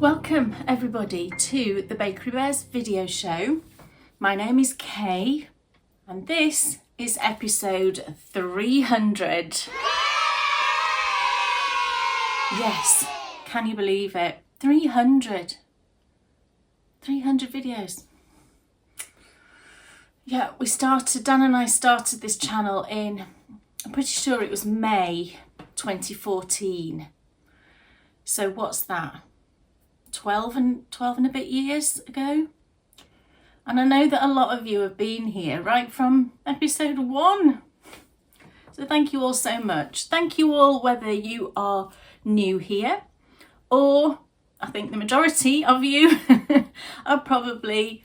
Welcome everybody to the Bakery Bears video show. My name is Kay and this is episode 300. Yes, can you believe it? 300 videos. Yeah, Dan and I started this channel in, I'm pretty sure it was May 2014. So what's that? 12 and a bit years ago. And I know that a lot of you have been here right from episode 1. So thank you all so much. Thank you all, whether you are new here or I think the majority of you are probably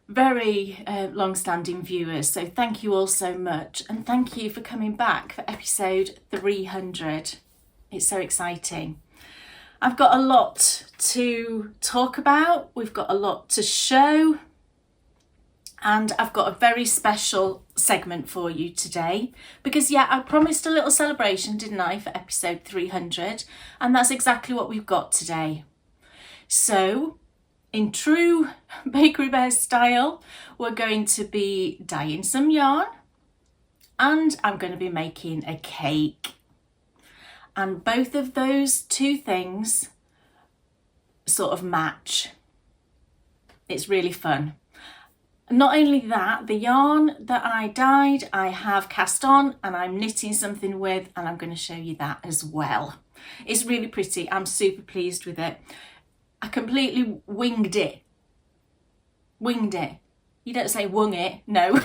very long-standing viewers. So thank you all so much. And thank you for coming back for episode 300. It's so exciting. I've got a lot to talk about, we've got a lot to show, and I've got a very special segment for you today because I promised a little celebration, didn't I, for episode 300, and that's exactly what we've got today. So in true Bakery Bears style, we're going to be dyeing some yarn and I'm going to be making a cake. And both of those two things sort of match. It's really fun. Not only that, the yarn that I dyed, I have cast on and I'm knitting something with, and I'm going to show you that as well. It's really pretty. I'm super pleased with it. I completely winged it. Winged it. You don't say wung it. No.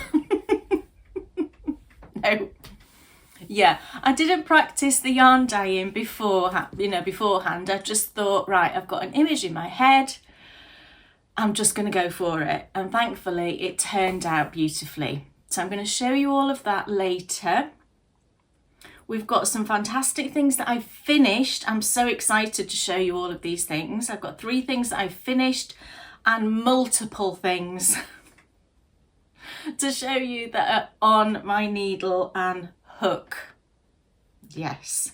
No. Yeah, I didn't practice the yarn dyeing beforehand. I just thought, right, I've got an image in my head. I'm just going to go for it. And thankfully, it turned out beautifully. So I'm going to show you all of that later. We've got some fantastic things that I've finished. I'm so excited to show you all of these things. I've got 3 things that I've finished and multiple things to show you that are on my needle and hook. Yes.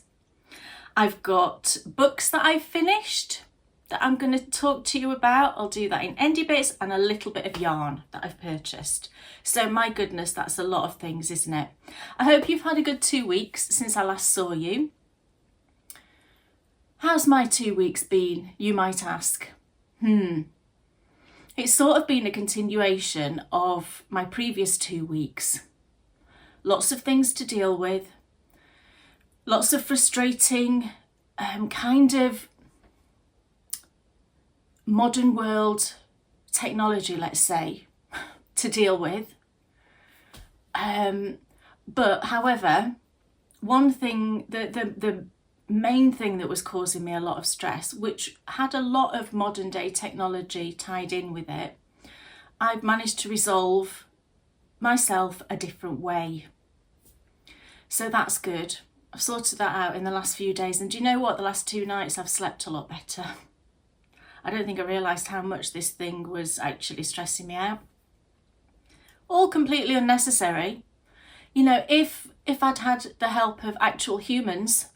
I've got books that I've finished that I'm going to talk to you about. I'll do that in Endy Bits, and a little bit of yarn that I've purchased. So my goodness, that's a lot of things, isn't it? I hope you've had a good 2 weeks since I last saw you. How's my 2 weeks been, you might ask? It's sort of been a continuation of my previous 2 weeks. Lots of things to deal with, lots of frustrating kind of modern world technology, let's say, to deal with. But however, one thing, the main thing that was causing me a lot of stress, which had a lot of modern day technology tied in with it, I've managed to resolve myself a different way. So that's good. I've sorted that out in the last few days, and do you know what? The last 2 nights I've slept a lot better. I don't think I realised how much this thing was actually stressing me out. All completely unnecessary. You know, if I'd had the help of actual humans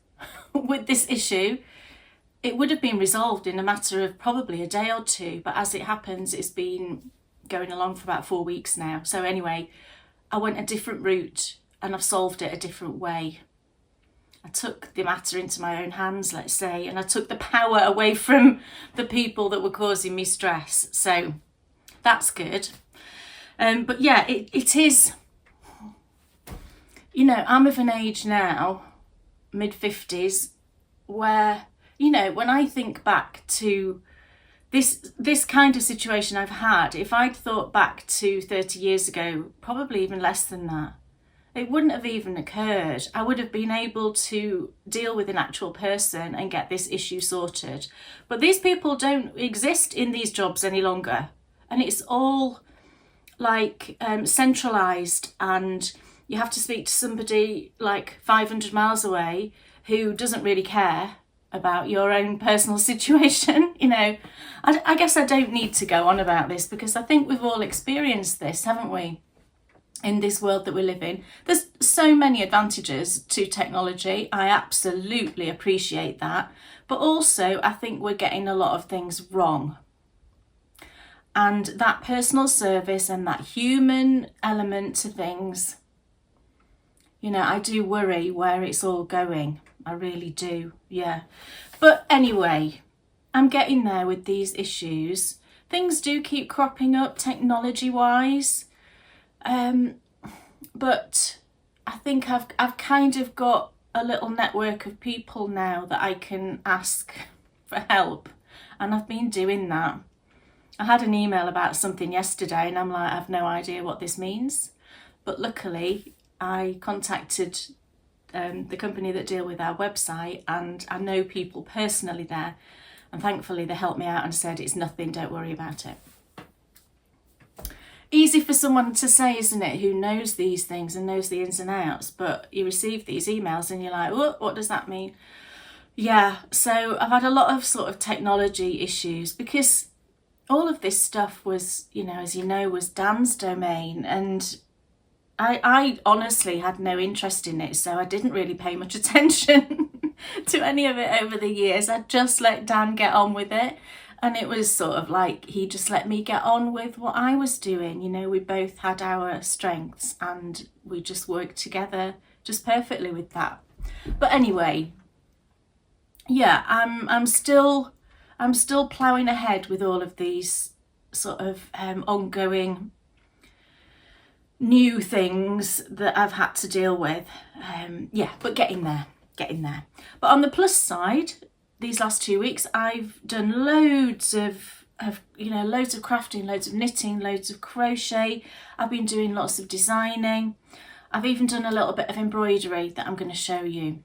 with this issue, it would have been resolved in a matter of probably a day or 2, but as it happens, it's been going along for about 4 weeks now. So anyway, I went a different route and I've solved it a different way. I took the matter into my own hands, let's say, and I took the power away from the people that were causing me stress. So that's good. But yeah, it is, you know, I'm of an age now, mid-50s, where, you know, when I think back to this kind of situation I've had, if I'd thought back to 30 years ago, probably even less than that, it wouldn't have even occurred. I would have been able to deal with an actual person and get this issue sorted. But these people don't exist in these jobs any longer. And it's all like centralised, and you have to speak to somebody like 500 miles away who doesn't really care about your own personal situation. You know, I guess I don't need to go on about this because I think we've all experienced this, haven't we? in this world that we live in. There's so many advantages to technology. I absolutely appreciate that. But also, I think we're getting a lot of things wrong. And that personal service and that human element to things, you know, I do worry where it's all going. I really do, yeah. But anyway, I'm getting there with these issues. Things do keep cropping up technology-wise. But I think I've kind of got a little network of people now that I can ask for help, and I've been doing that. I had an email about something yesterday and I'm like, I have no idea what this means. But luckily I contacted the company that deal with our website, and I know people personally there, and thankfully they helped me out and said it's nothing, don't worry about it. Easy for someone to say, isn't it, who knows these things and knows the ins and outs, but you receive these emails and you're like, what does that mean? Yeah, so I've had a lot of sort of technology issues because all of this stuff was, you know, as you know, was Dan's domain, and I honestly had no interest in it, so I didn't really pay much attention to any of it over the years. I just let Dan get on with it. And it was sort of like he just let me get on with what I was doing. You know, we both had our strengths and we just worked together just perfectly with that. But anyway, yeah, I'm still ploughing ahead with all of these sort of ongoing new things that I've had to deal with. Yeah, but getting there. But on the plus side, these last 2 weeks, I've done loads of crafting, loads of knitting, loads of crochet. I've been doing lots of designing. I've even done a little bit of embroidery that I'm going to show you.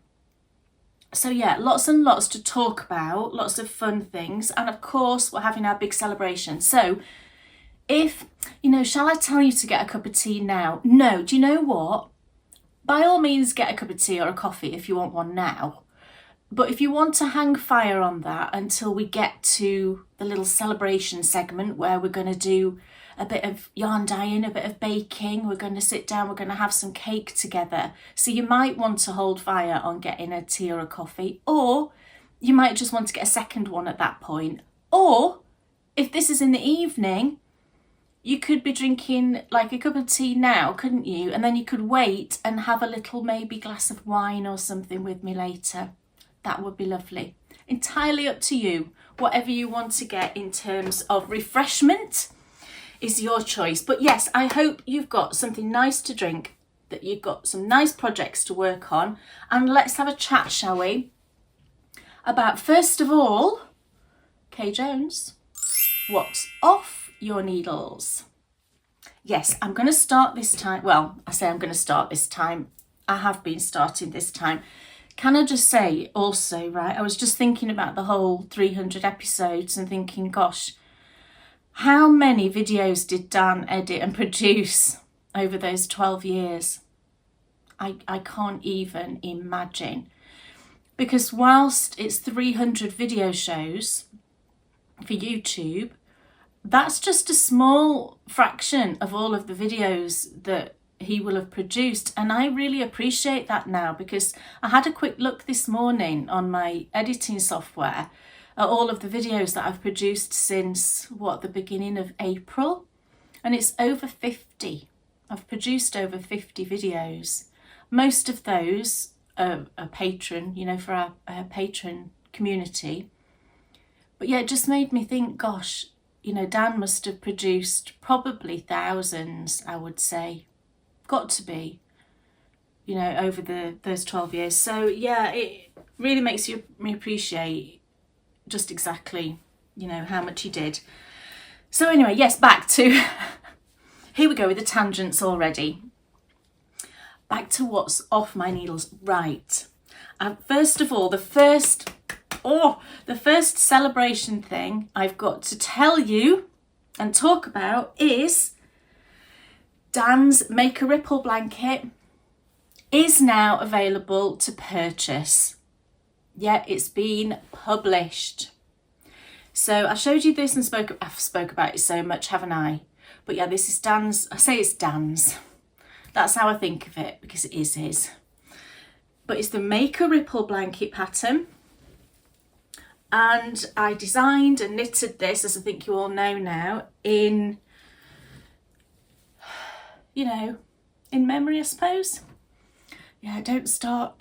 So yeah, lots and lots to talk about, lots of fun things. And of course, we're having our big celebration. So if, you know, shall I tell you to get a cup of tea now? No, do you know what? By all means, get a cup of tea or a coffee if you want one now. But if you want to hang fire on that until we get to the little celebration segment where we're going to do a bit of yarn dyeing, a bit of baking, we're going to sit down, we're going to have some cake together. So you might want to hold fire on getting a tea or a coffee, or you might just want to get a second one at that point. Or if this is in the evening, you could be drinking like a cup of tea now, couldn't you? And then you could wait and have a little maybe glass of wine or something with me later. That would be lovely. Entirely up to you. Whatever you want to get in terms of refreshment is your choice. But yes, I hope you've got something nice to drink, that you've got some nice projects to work on. And let's have a chat, shall we? About, first of all, Kay Jones, what's off your needles? Yes, I'm going to start this time. Well, I say I'm going to start this time. I have been starting this time. Can I just say also, right, I was just thinking about the whole 300 episodes and thinking, gosh, how many videos did Dan edit and produce over those 12 years? I can't even imagine. Because whilst it's 300 video shows for YouTube, that's just a small fraction of all of the videos that he will have produced, and I really appreciate that now, because I had a quick look this morning on my editing software at all of the videos that I've produced since the beginning of April, and it's over 50. I've produced over 50 videos. Most of those are patron, you know, for our patron community. But yeah, it just made me think, gosh, you know, Dan must have produced probably thousands, I would say. Got to be, you know, over those 12 years. So yeah, it really makes me appreciate just exactly, you know, how much he did. So anyway, yes, back to here we go with the tangents already. Back to what's off my needles. Right. First of all, the first celebration thing I've got to tell you and talk about is Dan's Make a Ripple blanket is now available to purchase. Yeah, it's been published. So I showed you this and I've spoke about it so much, haven't I? But yeah, this is Dan's, I say it's Dan's. That's how I think of it, because it is his. But it's the Make a Ripple blanket pattern. And I designed and knitted this, as I think you all know now, in, you know, in memory, I suppose. Yeah, don't start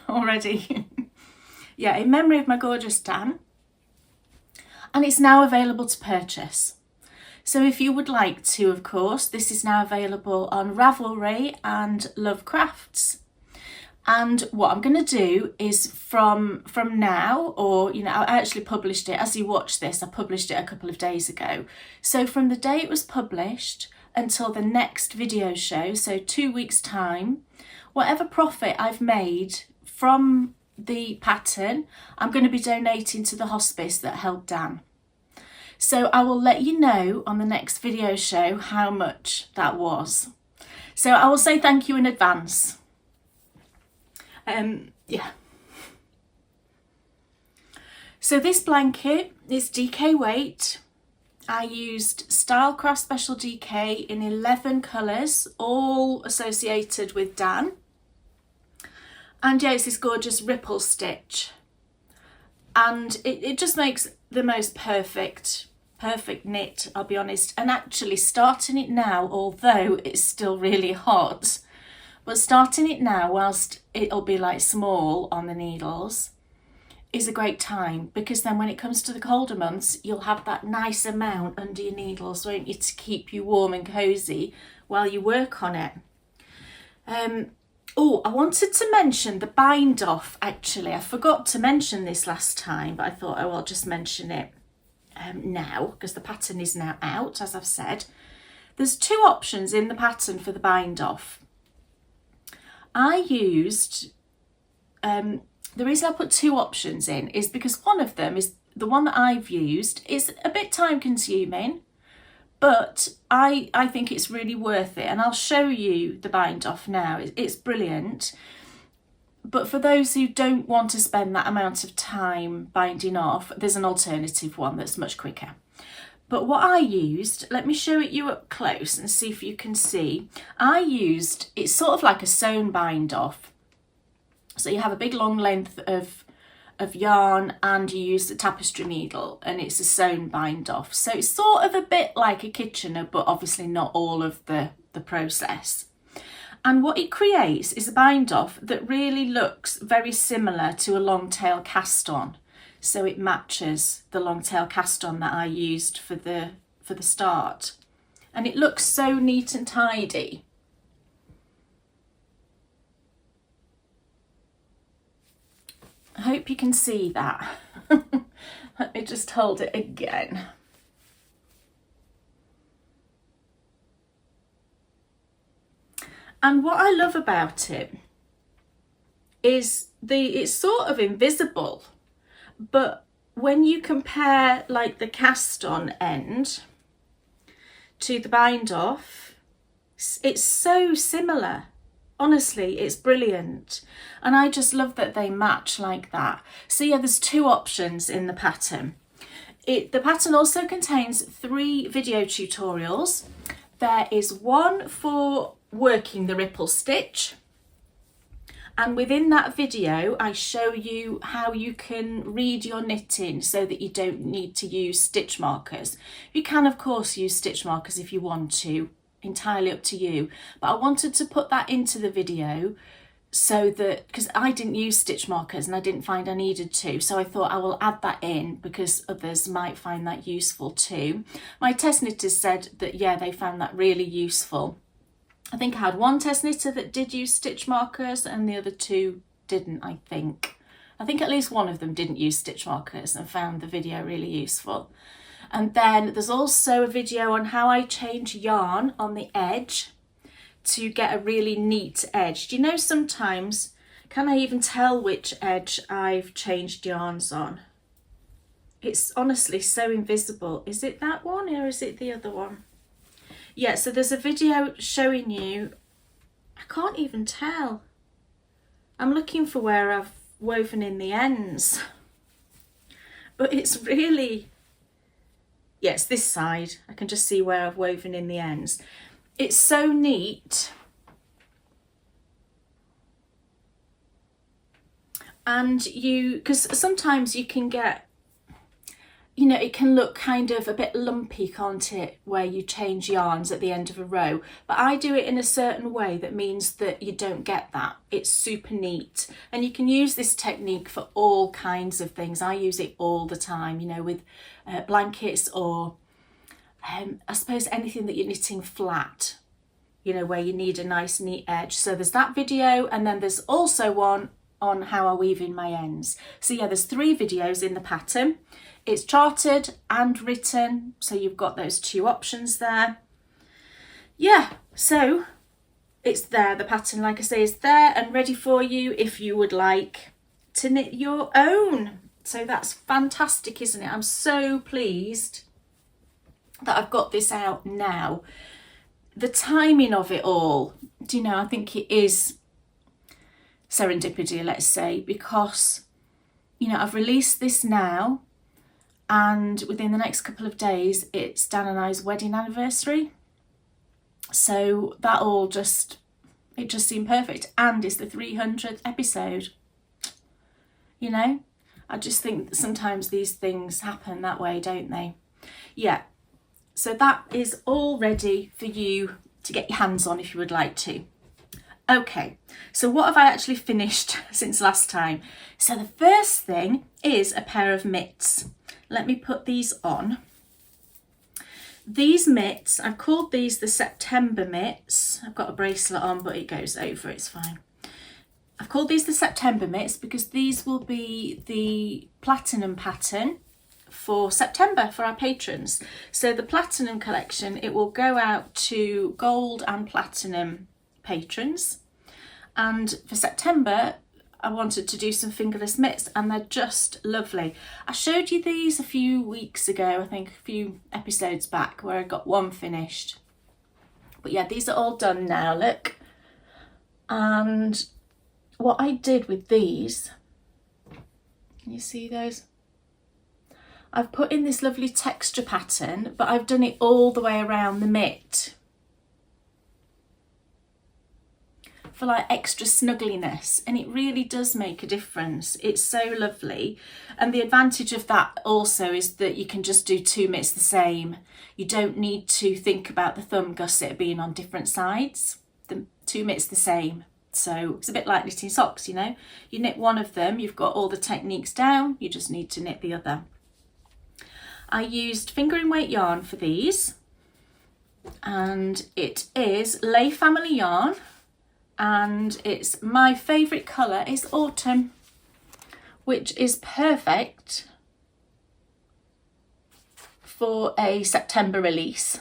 already. Yeah, in memory of my gorgeous Dan. And it's now available to purchase. So if you would like to, of course, this is now available on Ravelry and Love Crafts. And what I'm going to do is from now, or, you know, I actually published it, as you watch this, I published it a couple of days ago. So from the day it was published until the next video show, so 2 weeks time, whatever profit I've made from the pattern, I'm going to be donating to the hospice that helped Dan. So I will let you know on the next video show how much that was. So I will say thank you in advance. Yeah. So this blanket is DK weight. I used Stylecraft Special DK in 11 colours, all associated with Dan. And yeah, it's this gorgeous ripple stitch. And it just makes the most perfect knit, I'll be honest. And actually starting it now, although it's still really hot, but starting it now whilst it'll be like small on the needles is a great time, because then when it comes to the colder months, you'll have that nice amount under your needles, won't you, to keep you warm and cosy while you work on it. Oh, I wanted to mention the bind off, actually. I forgot to mention this last time, but I thought, oh, I'll just mention it now, because the pattern is now out, as I've said. There's 2 options in the pattern for the bind off. I used, the reason I put 2 options in is because one of them is the one that I've used is a bit time consuming, but I think it's really worth it. And I'll show you the bind off now. It's brilliant. But for those who don't want to spend that amount of time binding off, there's an alternative one that's much quicker. But what I used, let me show it you up close and see if you can see. I used, it's sort of like a sewn bind off. So you have a big long length of yarn and you use the tapestry needle, and it's a sewn bind off. So it's sort of a bit like a Kitchener, but obviously not all of the process. And what it creates is a bind off that really looks very similar to a long tail cast on. So it matches the long tail cast on that I used for the start. And it looks so neat and tidy. I hope you can see that. Let me just hold it again. And what I love about it is it's sort of invisible. But when you compare like the cast on end to the bind off, it's so similar. Honestly, it's brilliant. And I just love that they match like that. So yeah, there's 2 options in the pattern. The pattern also contains 3 video tutorials. There is one for working the ripple stitch. And within that video, I show you how you can read your knitting so that you don't need to use stitch markers. You can, of course, use stitch markers if you want to, entirely up to you. But I wanted to put that into the video so that, because I didn't use stitch markers and I didn't find I needed to. So I thought I will add that in because others might find that useful too. My test knitters said that, yeah, they found that really useful. I think I had one test knitter that did use stitch markers and the other 2 didn't, I think. I think at least one of them didn't use stitch markers and found the video really useful. And then there's also a video on how I change yarn on the edge to get a really neat edge. Do you know, sometimes, can I even tell which edge I've changed yarns on? It's honestly so invisible. Is it that one or is it the other one? Yeah, so there's a video showing you, I can't even tell. I'm looking for where I've woven in the ends. But it's really, yes, this side. I can just see where I've woven in the ends. It's so neat. And because sometimes you can get, you know, it can look kind of a bit lumpy, can't it, where you change yarns at the end of a row. But I do it in a certain way that means that you don't get that. It's super neat. And you can use this technique for all kinds of things. I use it all the time, you know, with blankets or I suppose anything that you're knitting flat, you know, where you need a nice neat edge. So there's that video, and then there's also one on how I weave in my ends. So yeah, there's 3 videos in the pattern. It's charted and written, so you've got those 2 options there. Yeah, so it's there. The pattern, like I say, is there and ready for you if you would like to knit your own. So that's fantastic, isn't it? I'm so pleased that I've got this out now. The timing of it all, do you know, I think it is serendipity, let's say, because, you know, I've released this now, and within the next couple of days it's Dan and I's wedding anniversary, so that all just seemed perfect, and it's the 300th episode. You know, I just think that sometimes these things happen that way, don't they? Yeah, so that is all ready for you to get your hands on if you would like to. Okay, so what have I actually finished since last time? So the first thing is a pair of mitts. Let me put these on. These mitts, I've called these the September mitts. I've got a bracelet on, but it goes over, it's fine. I've called these the September mitts because these will be the platinum pattern for September for our patrons. So the platinum collection, it will go out to gold and platinum patrons. And for September, I wanted to do some fingerless mitts, and they're just lovely. I showed you these a few weeks ago, I think a few episodes back, where I got one finished. But yeah, these are all done now, look. And what I did with these, can you see those? I've put in this lovely texture pattern, but I've done it all the way around the mitt, for like extra snuggliness, and it really does make a difference. It's so lovely. And the advantage of that also is that you can just do 2 mitts the same. You don't need to think about the thumb gusset being on different sides. The 2 mitts the same. So it's a bit like knitting socks, you know. You knit one of them, you've got all the techniques down, you just need to knit the other. I used fingering weight yarn for these, and it is Lay Family yarn. And it's my favourite colour is autumn, which is perfect for a September release.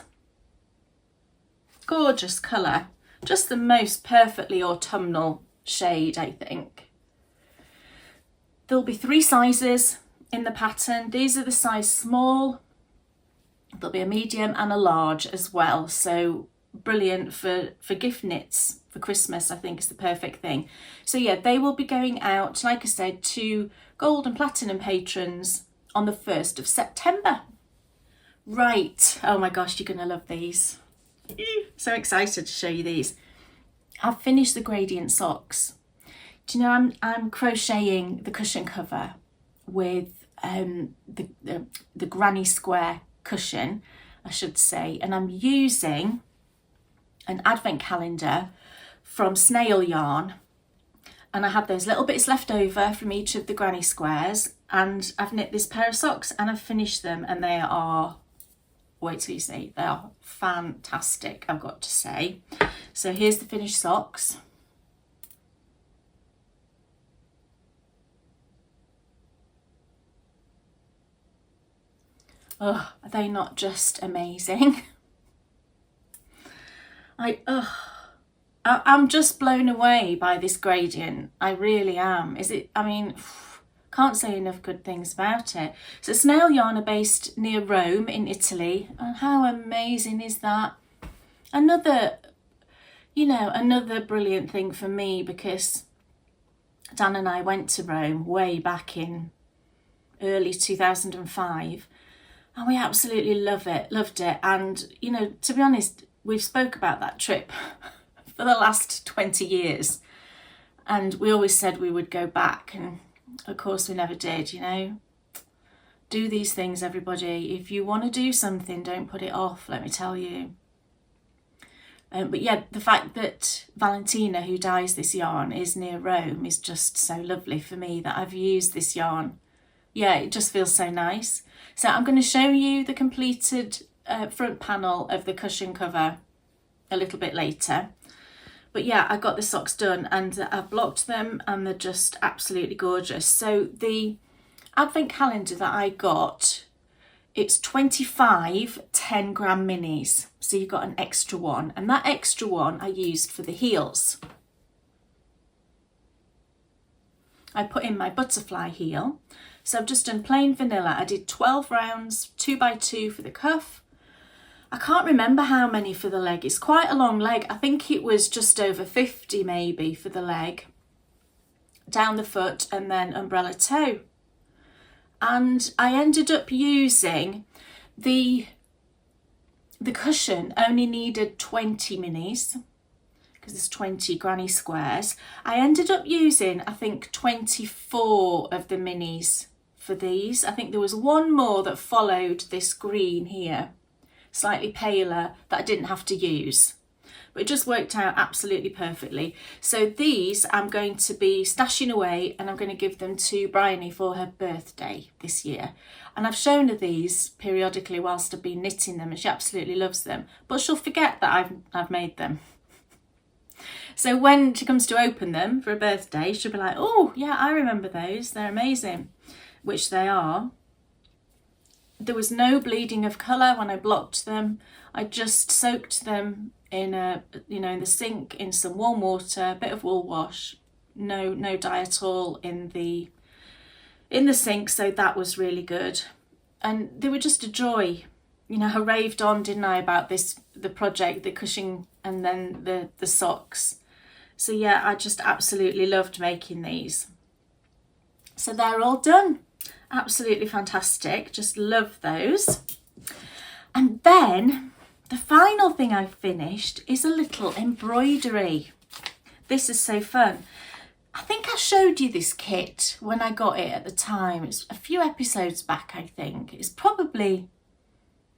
Gorgeous colour, just the most perfectly autumnal shade, I think. There'll be 3 sizes in the pattern. These are the size small, there'll be a medium and a large as well, so brilliant for gift knits for Christmas. I think is the perfect thing. So yeah, they will be going out, like I said, to gold and platinum patrons on the 1st of September. Right, oh my gosh, you're gonna love these. So excited to show you these. I've finished the gradient socks. Do you know, I'm crocheting the cushion cover with the granny square cushion, I should say, and I'm using an advent calendar from snail yarn, and I had those little bits left over from each of the granny squares, and I've knit this pair of socks and I've finished them, and they are, wait till you see, they are fantastic, I've got to say. So here's the finished socks. Oh, are they not just amazing? I'm just blown away by this gradient. I really am. I mean, can't say enough good things about it. So snail yarn are based near Rome in Italy. And how amazing is that? Another brilliant thing for me, because Dan and I went to Rome way back in early 2005, and we absolutely loved it. And, you know, to be honest, we've spoke about that trip for the last 20 years, and we always said we would go back. And of course we never did, you know. Do these things, everybody. If you want to do something, don't put it off, let me tell you. But yeah, the fact that Valentina, who dyes this yarn, is near Rome is just so lovely for me that I've used this yarn. Yeah, it just feels so nice. So I'm going to show you the completed front panel of the cushion cover a little bit later. But yeah, I got the socks done and I've blocked them and they're just absolutely gorgeous. So the advent calendar that I got, it's 25 10-gram minis. So you've got an extra one, and that extra one I used for the heels. I put in my butterfly heel. So I've just done plain vanilla. I did 12 rounds, 2x2 for the cuff. I can't remember how many for the leg. It's quite a long leg. I think it was just over 50 maybe for the leg. Down the foot and then umbrella toe. And I ended up using the cushion only needed 20 minis because there's 20 granny squares. I ended up using, I think, 24 of the minis for these. I think there was one more that followed this green here, slightly paler, that I didn't have to use. But it just worked out absolutely perfectly. So these I'm going to be stashing away and I'm going to give them to Bryony for her birthday this year. And I've shown her these periodically whilst I've been knitting them and she absolutely loves them. But she'll forget that I've made them. So when she comes to open them for a birthday, she'll be like, oh yeah, I remember those. They're amazing, which they are. There was no bleeding of colour when I blocked them. I just soaked them in in the sink in some warm water, a bit of wool wash, no dye at all in the sink, so that was really good. And they were just a joy. You know, I raved on, didn't I, about the project, the cushion and then the socks. So yeah, I just absolutely loved making these. So they're all done. Absolutely fantastic, just love those. And then the final thing I finished is a little embroidery. This is so fun. I think I showed you this kit when I got it at the time. It's a few episodes back, I think. It's probably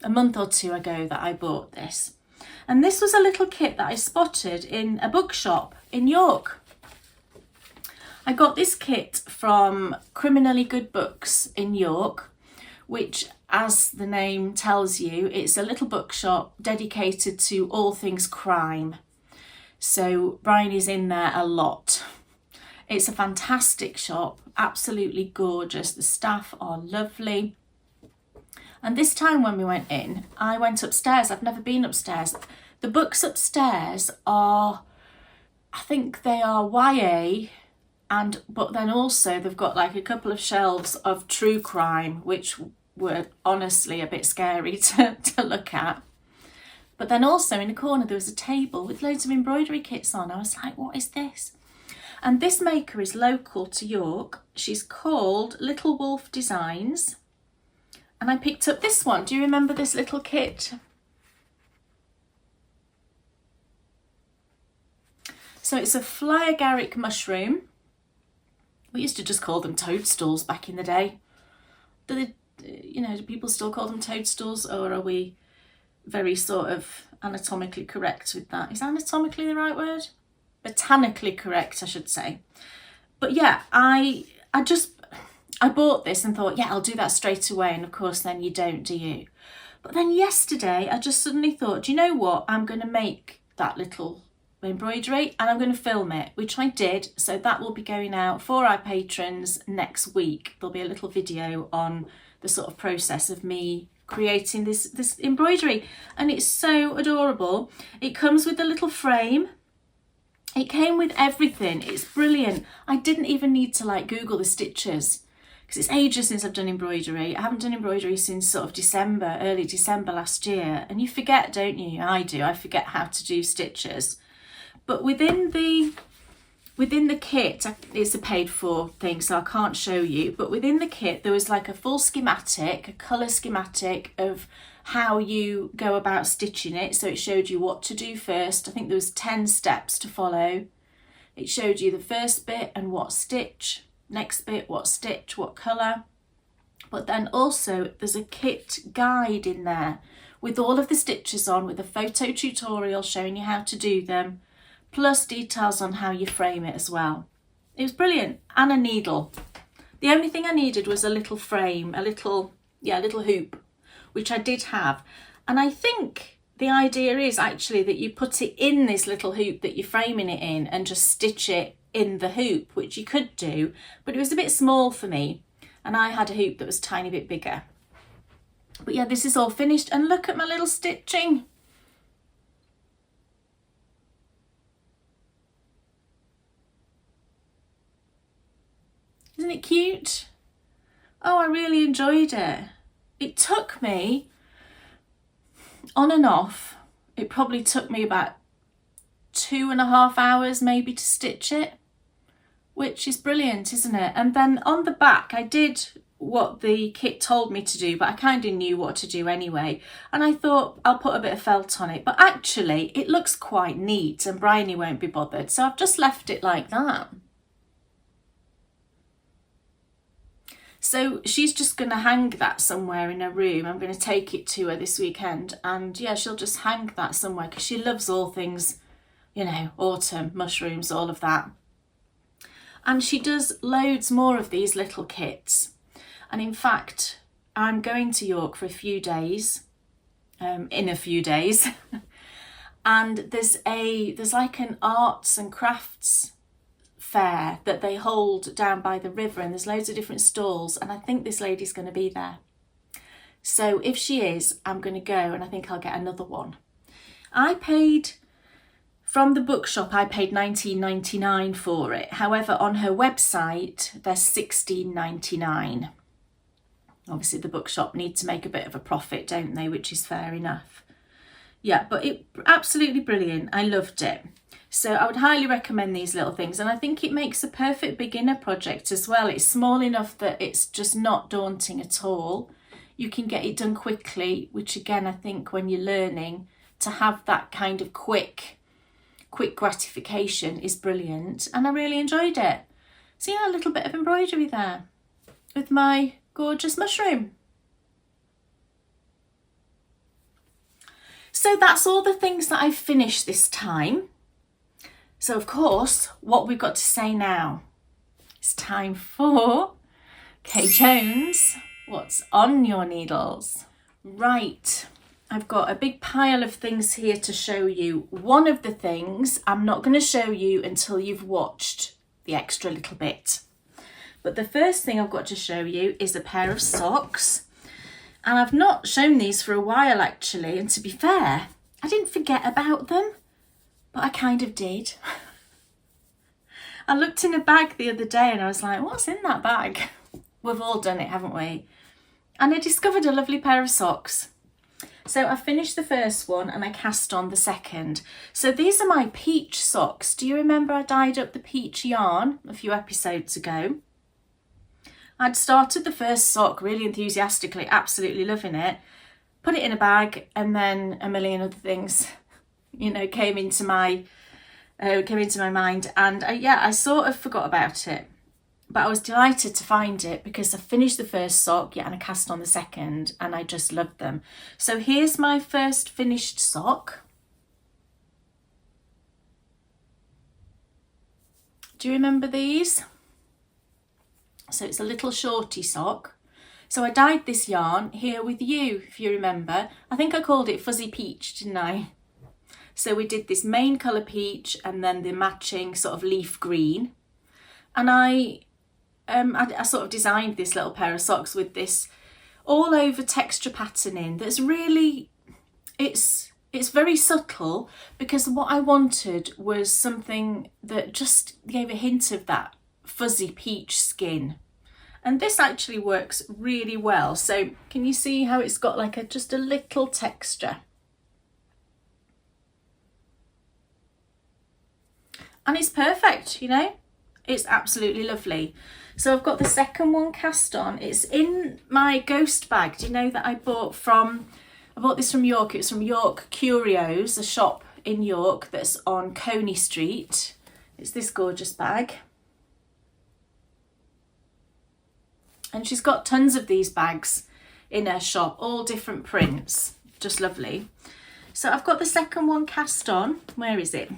a month or two ago that I bought this. And this was a little kit that I spotted in a bookshop in York. I got this kit from Criminally Good Books in York, which, as the name tells you, it's a little bookshop dedicated to all things crime. So Bryony's in there a lot. It's a fantastic shop, absolutely gorgeous. The staff are lovely. And this time when we went in, I went upstairs. I've never been upstairs. The books upstairs are, I think they are YA, but then also they've got like a couple of shelves of true crime, which were honestly a bit scary to look at. But then also in the corner there was a table with loads of embroidery kits on. I was like, what is this? And this maker is local to York. She's called Little Wolf Designs. And I picked up this one. Do you remember this little kit? So it's a fly agaric mushroom. We used to just call them toadstools back in the day. Do people still call them toadstools, or are we very sort of anatomically correct with that? Is anatomically the right word? Botanically correct, I should say. But yeah, I bought this and thought, yeah, I'll do that straight away. And of course, then you don't, do you? But then yesterday, I just suddenly thought, do you know what? I'm going to make that little embroidery and I'm going to film it, which I did. So that will be going out for our patrons next week. There'll be a little video on the sort of process of me creating this embroidery, and it's so adorable. It comes with a little frame. It came with everything. It's brilliant. I didn't even need to like Google the stitches because it's ages since I've done embroidery. I haven't done embroidery since sort of early December last year, and you forget, don't you? I do. I forget how to do stitches. But within the kit, it's a paid for thing, so I can't show you, but within the kit there was like a full schematic, a colour schematic of how you go about stitching it. So it showed you what to do first. I think there was 10 steps to follow. It showed you the first bit and what stitch, next bit, what stitch, what colour. But then also there's a kit guide in there with all of the stitches on, with a photo tutorial showing you how to do them, plus details on how you frame it as well. It was brilliant, and a needle. The only thing I needed was a little frame, a little hoop, which I did have. And I think the idea is actually that you put it in this little hoop that you're framing it in and just stitch it in the hoop, which you could do, but it was a bit small for me. And I had a hoop that was a tiny bit bigger. But yeah, this is all finished, and look at my little stitching. Isn't it cute? Oh, I really enjoyed it. It took me, on and off, it probably took me about 2.5 hours maybe to stitch it, which is brilliant, isn't it? And then on the back, I did what the kit told me to do, but I kind of knew what to do anyway. And I thought I'll put a bit of felt on it, but actually it looks quite neat and Bryony won't be bothered. So I've just left it like that. So she's just going to hang that somewhere in her room. I'm going to take it to her this weekend, and yeah, she'll just hang that somewhere because she loves all things, you know, autumn, mushrooms, all of that. And she does loads more of these little kits. And in fact, I'm going to York for a few days, in a few days. And there's like an arts and crafts fair that they hold down by the river, and there's loads of different stalls, and I think this lady's going to be there. So if she is, I'm going to go, and I think I'll get another one. From the bookshop, I paid $19.99 for it. However, on her website, they're $16.99. Obviously, the bookshop need to make a bit of a profit, don't they? Which is fair enough. Yeah, but it absolutely brilliant. I loved it. So I would highly recommend these little things. And I think it makes a perfect beginner project as well. It's small enough that it's just not daunting at all. You can get it done quickly, which again, I think when you're learning, to have that kind of quick gratification is brilliant. And I really enjoyed it. See a little bit of embroidery there with my gorgeous mushroom. So that's all the things that I've finished this time. So of course, what we've got to say now, it's time for Kay Jones, what's on your needles? Right, I've got a big pile of things here to show you. One of the things I'm not going to show you until you've watched the extra little bit. But the first thing I've got to show you is a pair of socks. And I've not shown these for a while actually, and to be fair, I didn't forget about them. But I kind of did. I looked in a bag the other day and I was like, what's in that bag? We've all done it, haven't we? And I discovered a lovely pair of socks. So I finished the first one and I cast on the second. So these are my peach socks. Do you remember I dyed up the peach yarn a few episodes ago? I'd started the first sock really enthusiastically, absolutely loving it, put it in a bag, and then a million other things came into my mind, and I sort of forgot about it, but I was delighted to find it because I finished the first sock, and I cast on the second, and I just loved them. So here's my first finished sock. Do you remember these? So it's a little shorty sock. So I dyed this yarn here with you, if you remember. I think I called it Fuzzy Peach, didn't I? So we did this main colour peach and then the matching sort of leaf green. And I sort of designed this little pair of socks with this all over texture patterning that's really, it's very subtle, because what I wanted was something that just gave a hint of that fuzzy peach skin. And this actually works really well. So can you see how it's got like just a little texture? And it's perfect, it's absolutely lovely. So I've got the second one cast on. It's in my ghost bag. Do you know that I bought this from York. It's from York Curios, a shop in York that's on Coney Street. It's this gorgeous bag. And she's got tons of these bags in her shop, all different prints, just lovely. So I've got the second one cast on. Where is it?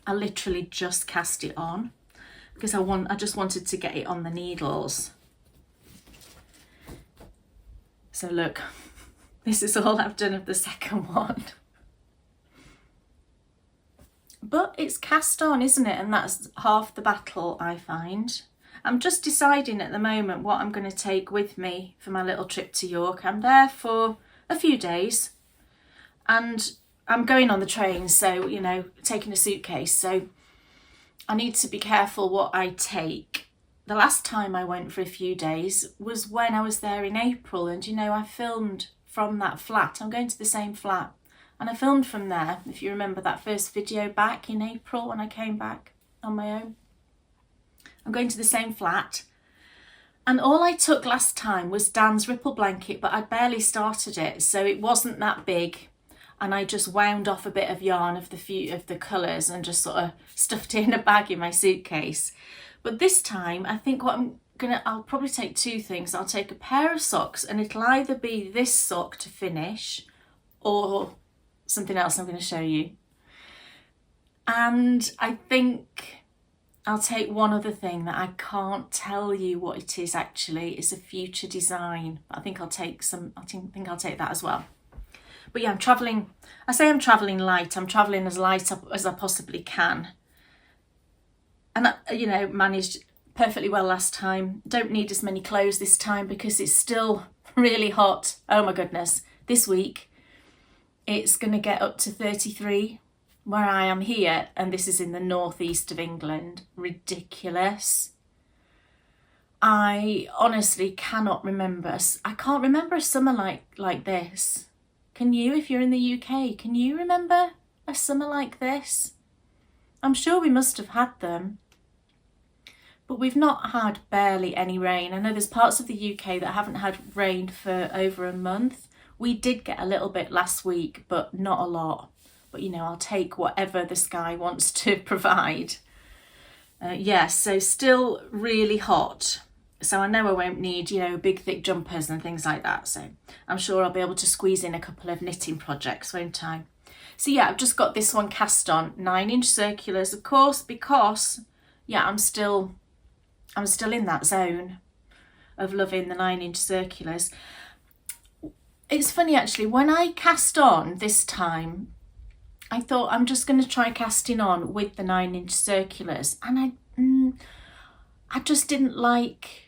I literally just cast it on because I just wanted to get it on the needles. So look, this is all I've done of the second one. But it's cast on, isn't it? And that's half the battle, I find. I'm just deciding at the moment what I'm going to take with me for my little trip to York. I'm there for a few days and I'm going on the train, so, you know, taking a suitcase. So I need to be careful what I take. The last time I went for a few days was when I was there in April, and, you know, I filmed from that flat. I'm going to the same flat. And I filmed from there, if you remember that first video back in April when I came back on my own. I'm going to the same flat. And all I took last time was Dan's ripple blanket, but I'd barely started it, so it wasn't that big. And I just wound off a bit of yarn of the colours and just sort of stuffed it in a bag in my suitcase. But this time, I think I'll probably take two things. I'll take a pair of socks, and it'll either be this sock to finish or something else I'm going to show you. And I think I'll take one other thing that I can't tell you what it is actually. It's a future design. I think I'll take that as well. But yeah, I'm travelling. I say I'm travelling light. I'm travelling as light as I possibly can. And I, you know, managed perfectly well last time. Don't need as many clothes this time because it's still really hot. Oh my goodness. This week it's going to get up to 33 where I am here, and this is in the northeast of England. Ridiculous. I honestly cannot remember. I can't remember a summer like this. Can you, if you're in the UK, can you remember a summer like this? I'm sure we must have had them, but we've not had barely any rain. I know there's parts of the UK that haven't had rain for over a month. We did get a little bit last week, but not a lot. But, you know, I'll take whatever the sky wants to provide. Yes, so still really hot. So I know I won't need, you know, big thick jumpers and things like that. So I'm sure I'll be able to squeeze in a couple of knitting projects, won't I? So yeah, I've just got this one cast on, 9-inch circulars, of course, because yeah, I'm still in that zone of loving the 9-inch circulars. It's funny actually, when I cast on this time, I thought I'm just going to try casting on with the 9-inch circulars, and I just didn't like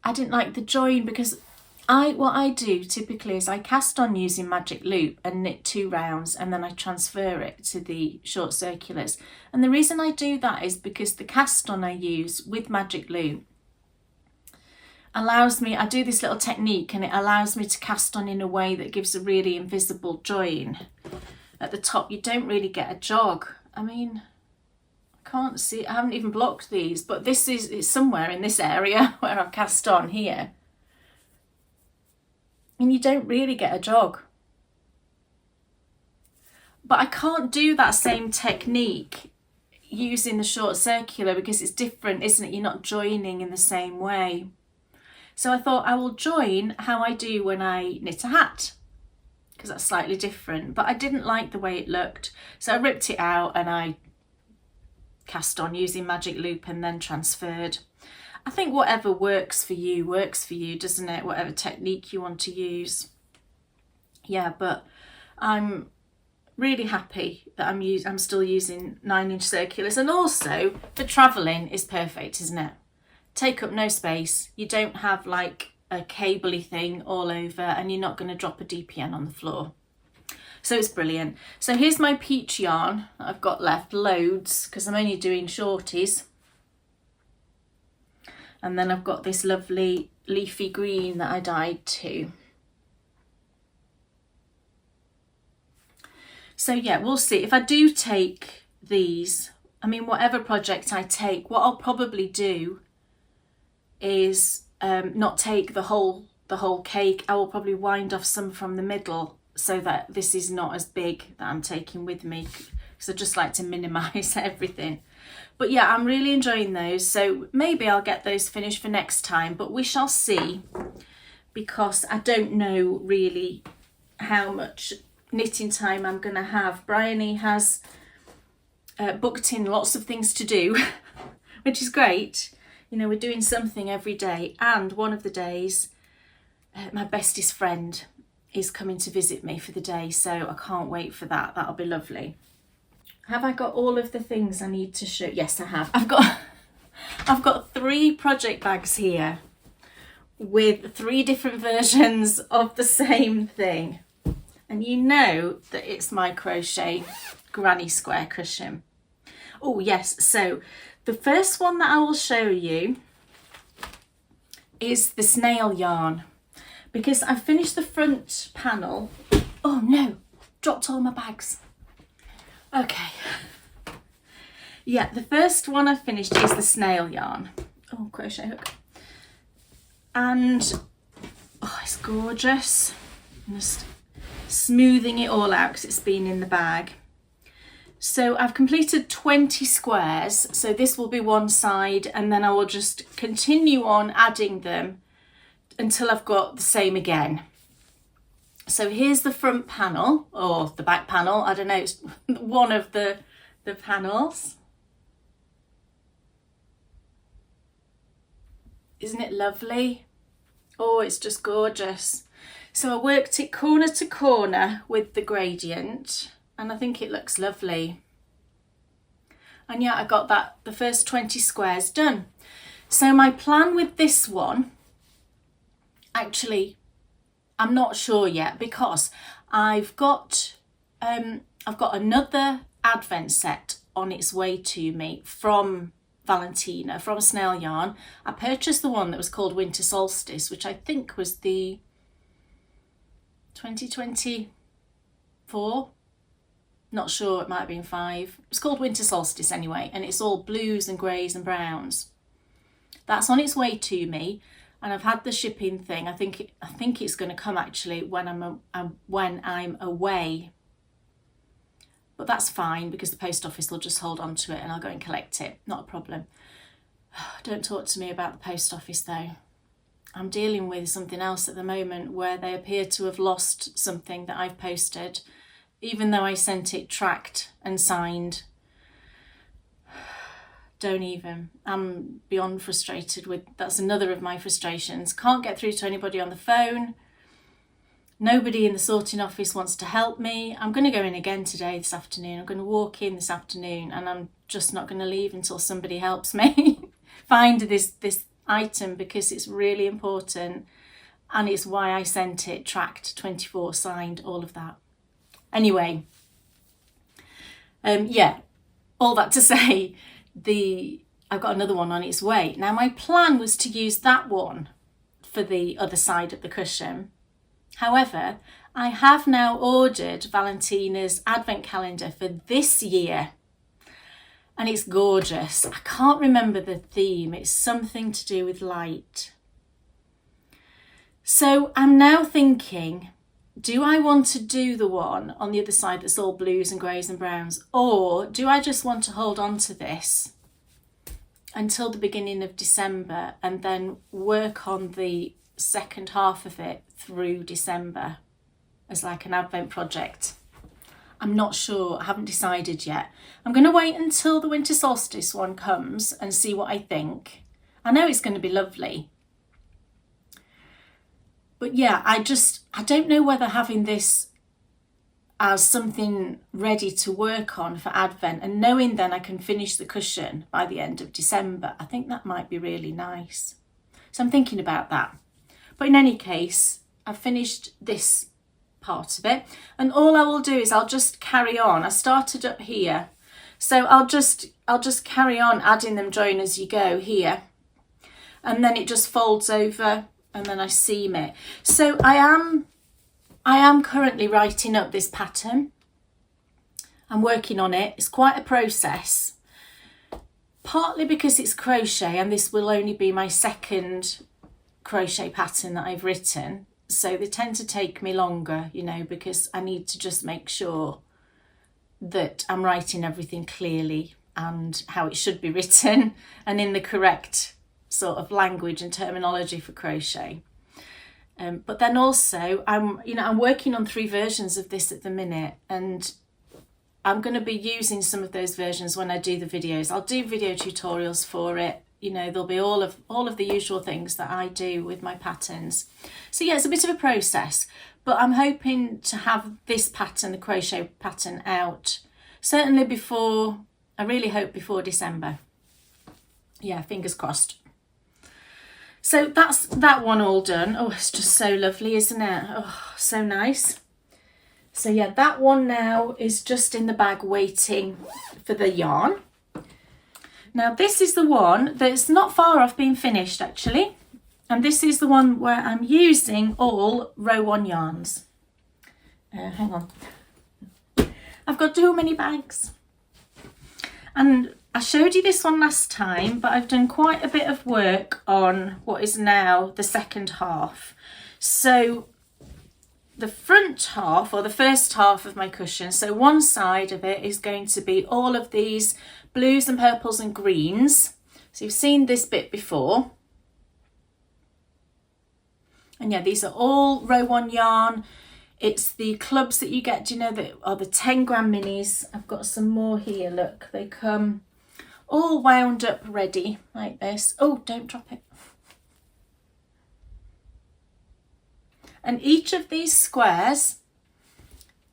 the join, because what I do typically is I cast on using magic loop and knit 2 rounds, and then I transfer it to the short circulars. And the reason I do that is because the cast on I use with magic loop allows me, I do this little technique and it allows me to cast on in a way that gives a really invisible join at the top. You don't really get a jog. I mean, I can't see, I haven't even blocked these, but it's somewhere in this area where I've cast on here. And you don't really get a jog. But I can't do that same technique using the short circular because it's different, isn't it? You're not joining in the same way. So I thought I will join how I do when I knit a hat, because that's slightly different. But I didn't like the way it looked, so I ripped it out and I cast on using magic loop and then transferred. I think whatever works for you, doesn't it? Whatever technique you want to use. Yeah, but I'm really happy that I'm still using 9-inch circulars, and also the travelling is perfect, isn't it? Take up no space. You don't have like a cabley thing all over, and you're not going to drop a DPN on the floor. So it's brilliant. So here's my peach yarn that I've got left, loads, because I'm only doing shorties. And then I've got this lovely leafy green that I dyed too. So yeah, we'll see. If I do take these, I mean, whatever project I take, what I'll probably do is not take the whole cake. I will probably wind off some from the middle so that this is not as big that I'm taking with me, because I just like to minimise everything. But yeah, I'm really enjoying those, so maybe I'll get those finished for next time, but we shall see, because I don't know really how much knitting time I'm going to have. Bryony has booked in lots of things to do, which is great. You know, we're doing something every day, and one of the days my bestest friend is coming to visit me for the day, so I can't wait for that. That'll be lovely. Have I got all of the things I need to show? Yes, I have. I've got 3 project bags here with 3 different versions of the same thing. And you know that it's my crochet granny square cushion. Oh yes, so the first one that I will show you is the snail yarn, because I finished the front panel. Oh no, dropped all my bags. Okay. Yeah, the first one I finished is the snail yarn. Oh, crochet hook. And oh, it's gorgeous. I'm just smoothing it all out because it's been in the bag. So I've completed 20 squares. So this will be one side, and then I will just continue on adding them until I've got the same again. So here's the front panel, or the back panel, I don't know, it's one of the panels. Isn't it lovely? Oh, it's just gorgeous. So I worked it corner to corner with the gradient, and I think it looks lovely. And yeah, I got the first 20 squares done. So my plan with this one, actually, I'm not sure yet, because I've got another advent set on its way to me from Valentina, from Snail Yarn. I purchased the one that was called Winter Solstice, which I think was the 2024, not sure, it might have been 5. It's called Winter Solstice anyway, and it's all blues and greys and browns. That's on its way to me. And I've had the shipping thing. I think it's going to come actually when I'm away. But that's fine, because the post office will just hold on to it and I'll go and collect it. Not a problem. Don't talk to me about the post office though. I'm dealing with something else at the moment where they appear to have lost something that I've posted, even though I sent it tracked and signed. Don't even. I'm beyond frustrated with, that's another of my frustrations. Can't get through to anybody on the phone. Nobody in the sorting office wants to help me. I'm going to go in again today, this afternoon. I'm going to walk in this afternoon, and I'm just not going to leave until somebody helps me find this item, because it's really important, and it's why I sent it tracked, 24, signed, all of that. Anyway, yeah, all that to say, I've got another one on its way. Now my plan was to use that one for the other side of the cushion. However, I have now ordered Valentina's advent calendar for this year, and it's gorgeous. I can't remember the theme. It's something to do with light. So I'm now thinking, do I want to do the one on the other side that's all blues and greys and browns, or do I just want to hold on to this until the beginning of December and then work on the second half of it through December as like an advent project? I'm not sure. I haven't decided yet. I'm going to wait until the winter solstice one comes and see what I think. I know it's going to be lovely. But yeah, I don't know whether having this as something ready to work on for Advent, and knowing then I can finish the cushion by the end of December, I think that might be really nice. So I'm thinking about that. But in any case, I've finished this part of it, and all I will do is I'll just carry on. I started up here, so I'll just carry on adding them join as you go here, and then it just folds over, and then I seam it. So I am currently writing up this pattern. I'm working on it. It's quite a process, partly because it's crochet and this will only be my second crochet pattern that I've written. So they tend to take me longer, you know, because I need to just make sure that I'm writing everything clearly and how it should be written and in the correct sort of language and terminology for crochet. But then also I'm working on 3 versions of this at the minute, and I'm going to be using some of those versions when I do the videos. I'll do video tutorials for it. You know, there'll be all of the usual things that I do with my patterns. So yeah, it's a bit of a process, but I'm hoping to have this pattern, the crochet pattern, out certainly before, I really hope before December. Yeah, fingers crossed. So that's that one all done. Oh, it's just so lovely, isn't it? Oh, so nice. So yeah, that one now is just in the bag waiting for the yarn. Now this is the one that's not far off being finished actually. And this is the one where I'm using all row 1 yarns. Hang on. I've got too many bags. And I showed you this one last time, but I've done quite a bit of work on what is now the second half. So the front half, or the first half of my cushion, so one side of it is going to be all of these blues and purples and greens. So you've seen this bit before. And yeah, these are all row 1 yarn. It's the clubs that you get, do you know, that are the 10 gram minis. I've got some more here, look. They come all wound up ready like this. Oh, don't drop it. And each of these squares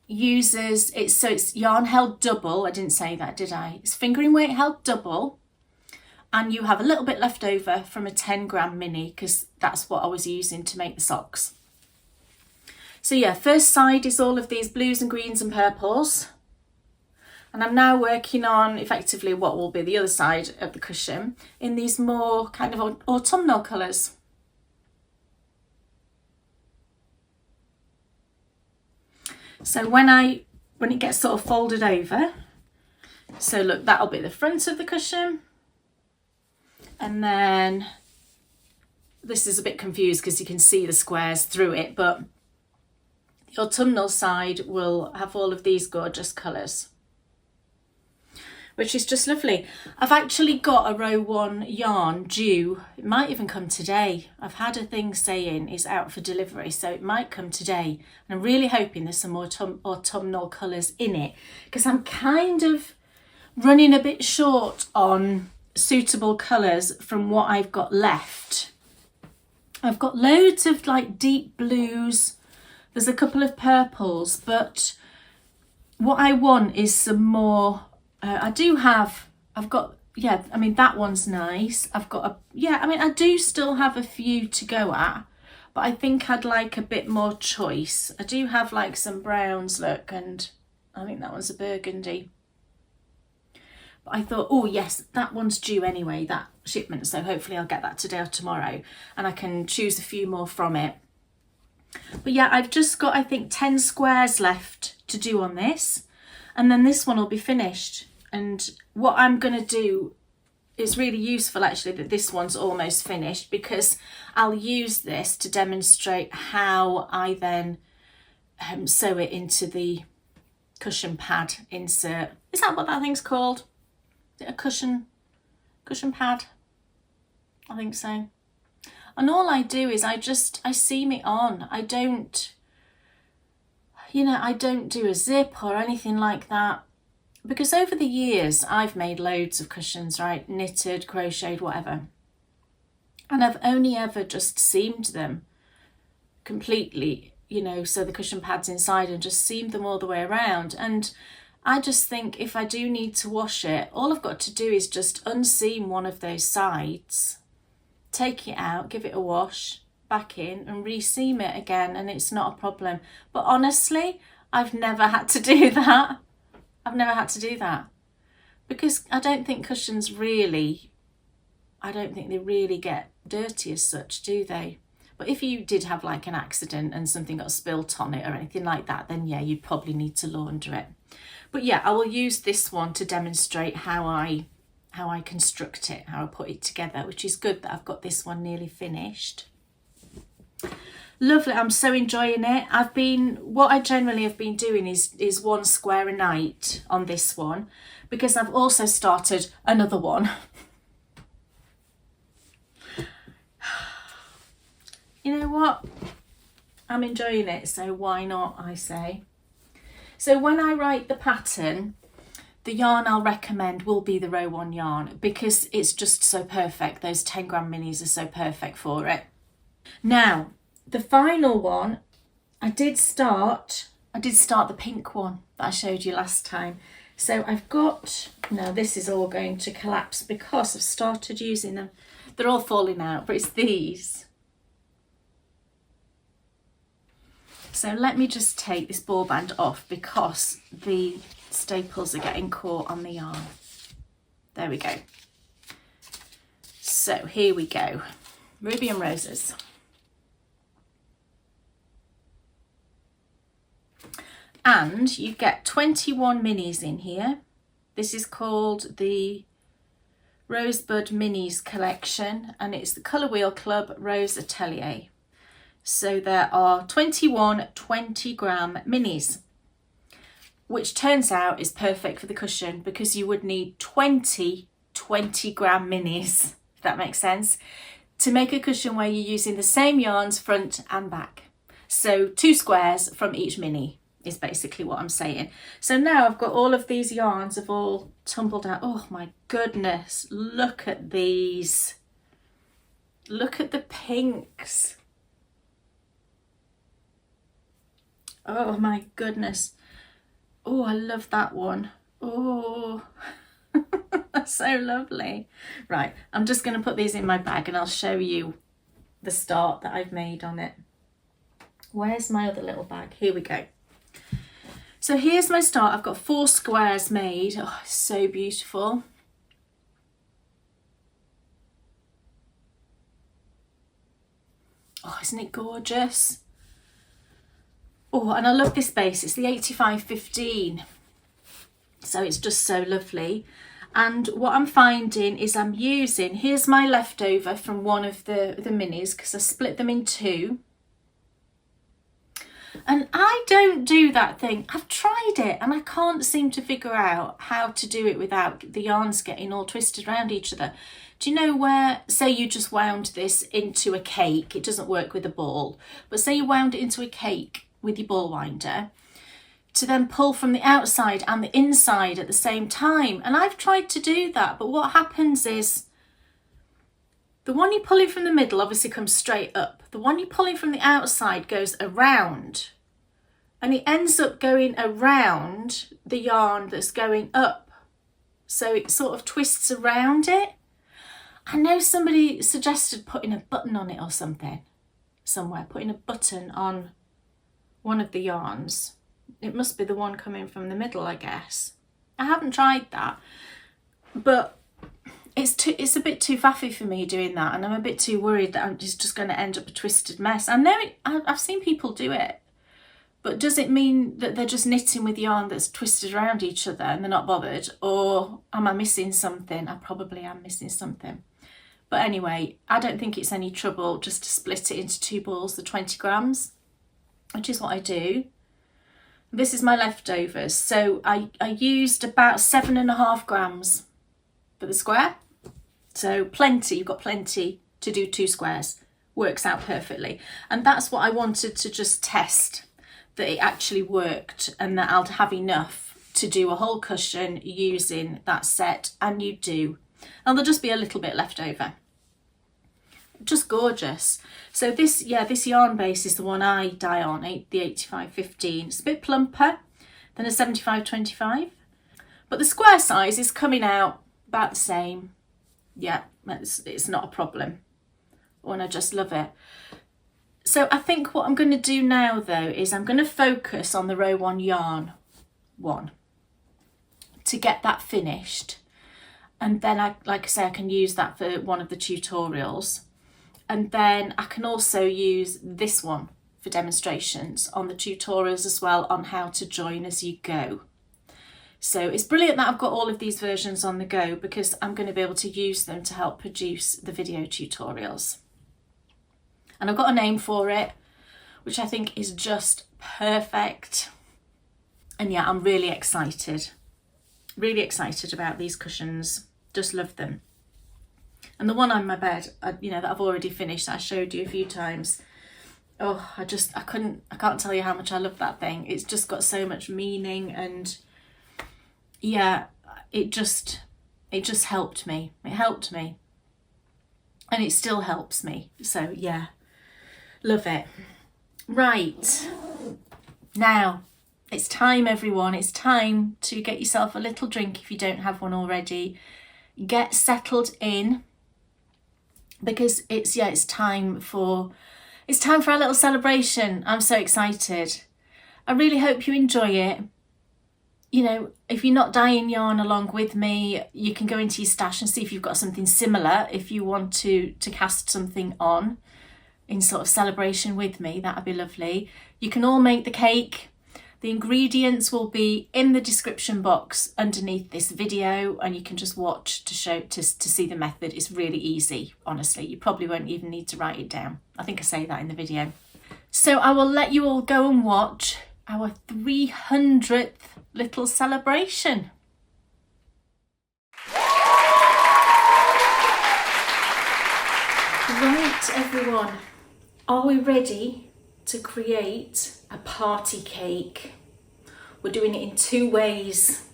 uses, it's yarn held double. I didn't say that, did I? It's fingering weight held double. And you have a little bit left over from a 10 gram mini, because that's what I was using to make the socks. So yeah, first side is all of these blues and greens and purples. And I'm now working on effectively what will be the other side of the cushion in these more kind of autumnal colours. So when it gets sort of folded over, so look, that'll be the front of the cushion. And then this is a bit confused because you can see the squares through it, but the autumnal side will have all of these gorgeous colours, which is just lovely. I've actually got a row 1 yarn due. It might even come today. I've had a thing saying it's out for delivery, so it might come today. And I'm really hoping there's some more autumnal colours in it, because I'm kind of running a bit short on suitable colours from what I've got left. I've got loads of like deep blues. There's a couple of purples, but what I want is some more. I've got, yeah, I mean, that one's nice. I've got I do still have a few to go at, but I think I'd like a bit more choice. I do have like some browns, look, and I think that one's a burgundy. But I thought, oh yes, that one's due anyway, that shipment, so hopefully I'll get that today or tomorrow, and I can choose a few more from it. But yeah, I've just got, I think, 10 squares left to do on this, and then this one will be finished. And what I'm going to do is really useful actually that this one's almost finished, because I'll use this to demonstrate how I then sew it into the cushion pad insert. Is that what that thing's called? Is it a cushion pad? I think so. And all I do is I seam it on. I don't do a zip or anything like that, because over the years I've made loads of cushions, right? Knitted, crocheted, whatever. And I've only ever just seamed them completely, so the cushion pad's inside, and just seamed them all the way around. And I just think if I do need to wash it, all I've got to do is just unseam one of those sides, take it out, give it a wash, back in and re-seam it again, and it's not a problem. But honestly, I've never had to do that. Because I don't think cushions really, they really get dirty as such, do they? But if you did have like an accident and something got spilt on it or anything like that, then yeah, you'd probably need to launder it. But yeah, I will use this one to demonstrate how I construct it, how I put it together, which is good that I've got this one nearly finished. Lovely, I'm so enjoying it. What I generally have been doing is 1 square a night on this one, because I've also started another one. You know what? I'm enjoying it, so why not, I say. So when I write the pattern, the yarn I'll recommend will be the row 1 yarn, because it's just so perfect. Those 10 gram minis are so perfect for it. Now, the final one, I did start the pink one that I showed you last time. So I've got, now this is all going to collapse because I've started using them. They're all falling out, but it's these. So let me just take this ball band off because the staples are getting caught on the yarn. There we go. So here we go. Ruby and Roses. And you get 21 minis in here. This is called the Rosebud Minis collection, and it's the Colour Wheel Club Rose Atelier. So there are 21 20 gram minis, which turns out is perfect for the cushion, because you would need 20 20 gram minis, if that makes sense, to make a cushion where you're using the same yarns front and back. So 2 squares from each mini is basically what I'm saying. So now I've got all of these yarns have all tumbled out. Oh my goodness, look at these. Look at the pinks. Oh my goodness. Oh, I love that one. Oh, that's so lovely. Right, I'm just going to put these in my bag and I'll show you the start that I've made on it. Where's my other little bag? Here we go. So here's my start. I've got 4 squares made. Oh, it's so beautiful. Oh, isn't it gorgeous? Oh, and I love this base. It's the 8515. So it's just so lovely. And what I'm finding is I'm using, here's my leftover from one of the minis, because I split them in 2. And I don't do that thing. I've tried it and I can't seem to figure out how to do it without the yarns getting all twisted around each other. Do you know where, say you just wound this into a cake, it doesn't work with a ball, but say you wound it into a cake with your ball winder, to then pull from the outside and the inside at the same time. And I've tried to do that, but what happens is the one you're pulling from the middle obviously comes straight up. The one you're pulling from the outside goes around, and it ends up going around the yarn that's going up. So it sort of twists around it. I know somebody suggested putting a button on it or something, somewhere, putting a button on one of the yarns. It must be the one coming from the middle, I guess. I haven't tried that, but it's a bit too faffy for me doing that, and I'm a bit too worried that it's just going to end up a twisted mess. I know I've seen people do it, but does it mean that they're just knitting with yarn that's twisted around each other and they're not bothered, or am I missing something? I probably am missing something. But anyway, I don't think it's any trouble just to split it into 2 balls, the 20 grams, which is what I do. This is my leftovers. So I used about 7.5 grams for the square. So plenty, you've got plenty to do 2 squares. Works out perfectly. And that's what I wanted to just test, that it actually worked and that I'll have enough to do a whole cushion using that set, and you do. And there'll just be a little bit left over. Just gorgeous. So this yarn base is the one I dye on, the 8515. It's a bit plumper than a 7525, but the square size is coming out about the same. Yeah, it's not a problem, and I just love it. So I think what I'm going to do now though is I'm going to focus on the row 1 yarn one to get that finished, and then like I say, I can use that for one of the tutorials. And then I can also use this one for demonstrations on the tutorials as well, on how to join as you go. So it's brilliant that I've got all of these versions on the go, because I'm going to be able to use them to help produce the video tutorials. And I've got a name for it. which I think is just perfect. And yeah, I'm really excited about these cushions. Just love them. And the one on my bed, you know, that I've already finished, that I showed you a few times. Oh, I can't tell you how much I love that thing. It's just got so much meaning, and yeah, it just helped me. It helped me. And it still helps me. So yeah, love it. Right, now it's time, everyone. It's time to get yourself a little drink if you don't have one already. Get settled in, because it's time for our little celebration. I'm so excited. I really hope you enjoy it. You know, if you're not dyeing yarn along with me, you can go into your stash and see if you've got something similar. If you want to cast something on in sort of celebration with me, that'd be lovely. You can all make the cake. The ingredients will be in the description box underneath this video, and you can just watch to see the method. It's really easy, honestly. You probably won't even need to write it down. I think I say that in the video. So I will let you all go and watch our 300th little celebration. Right, everyone, are we ready to create a party cake? We're doing it in two ways.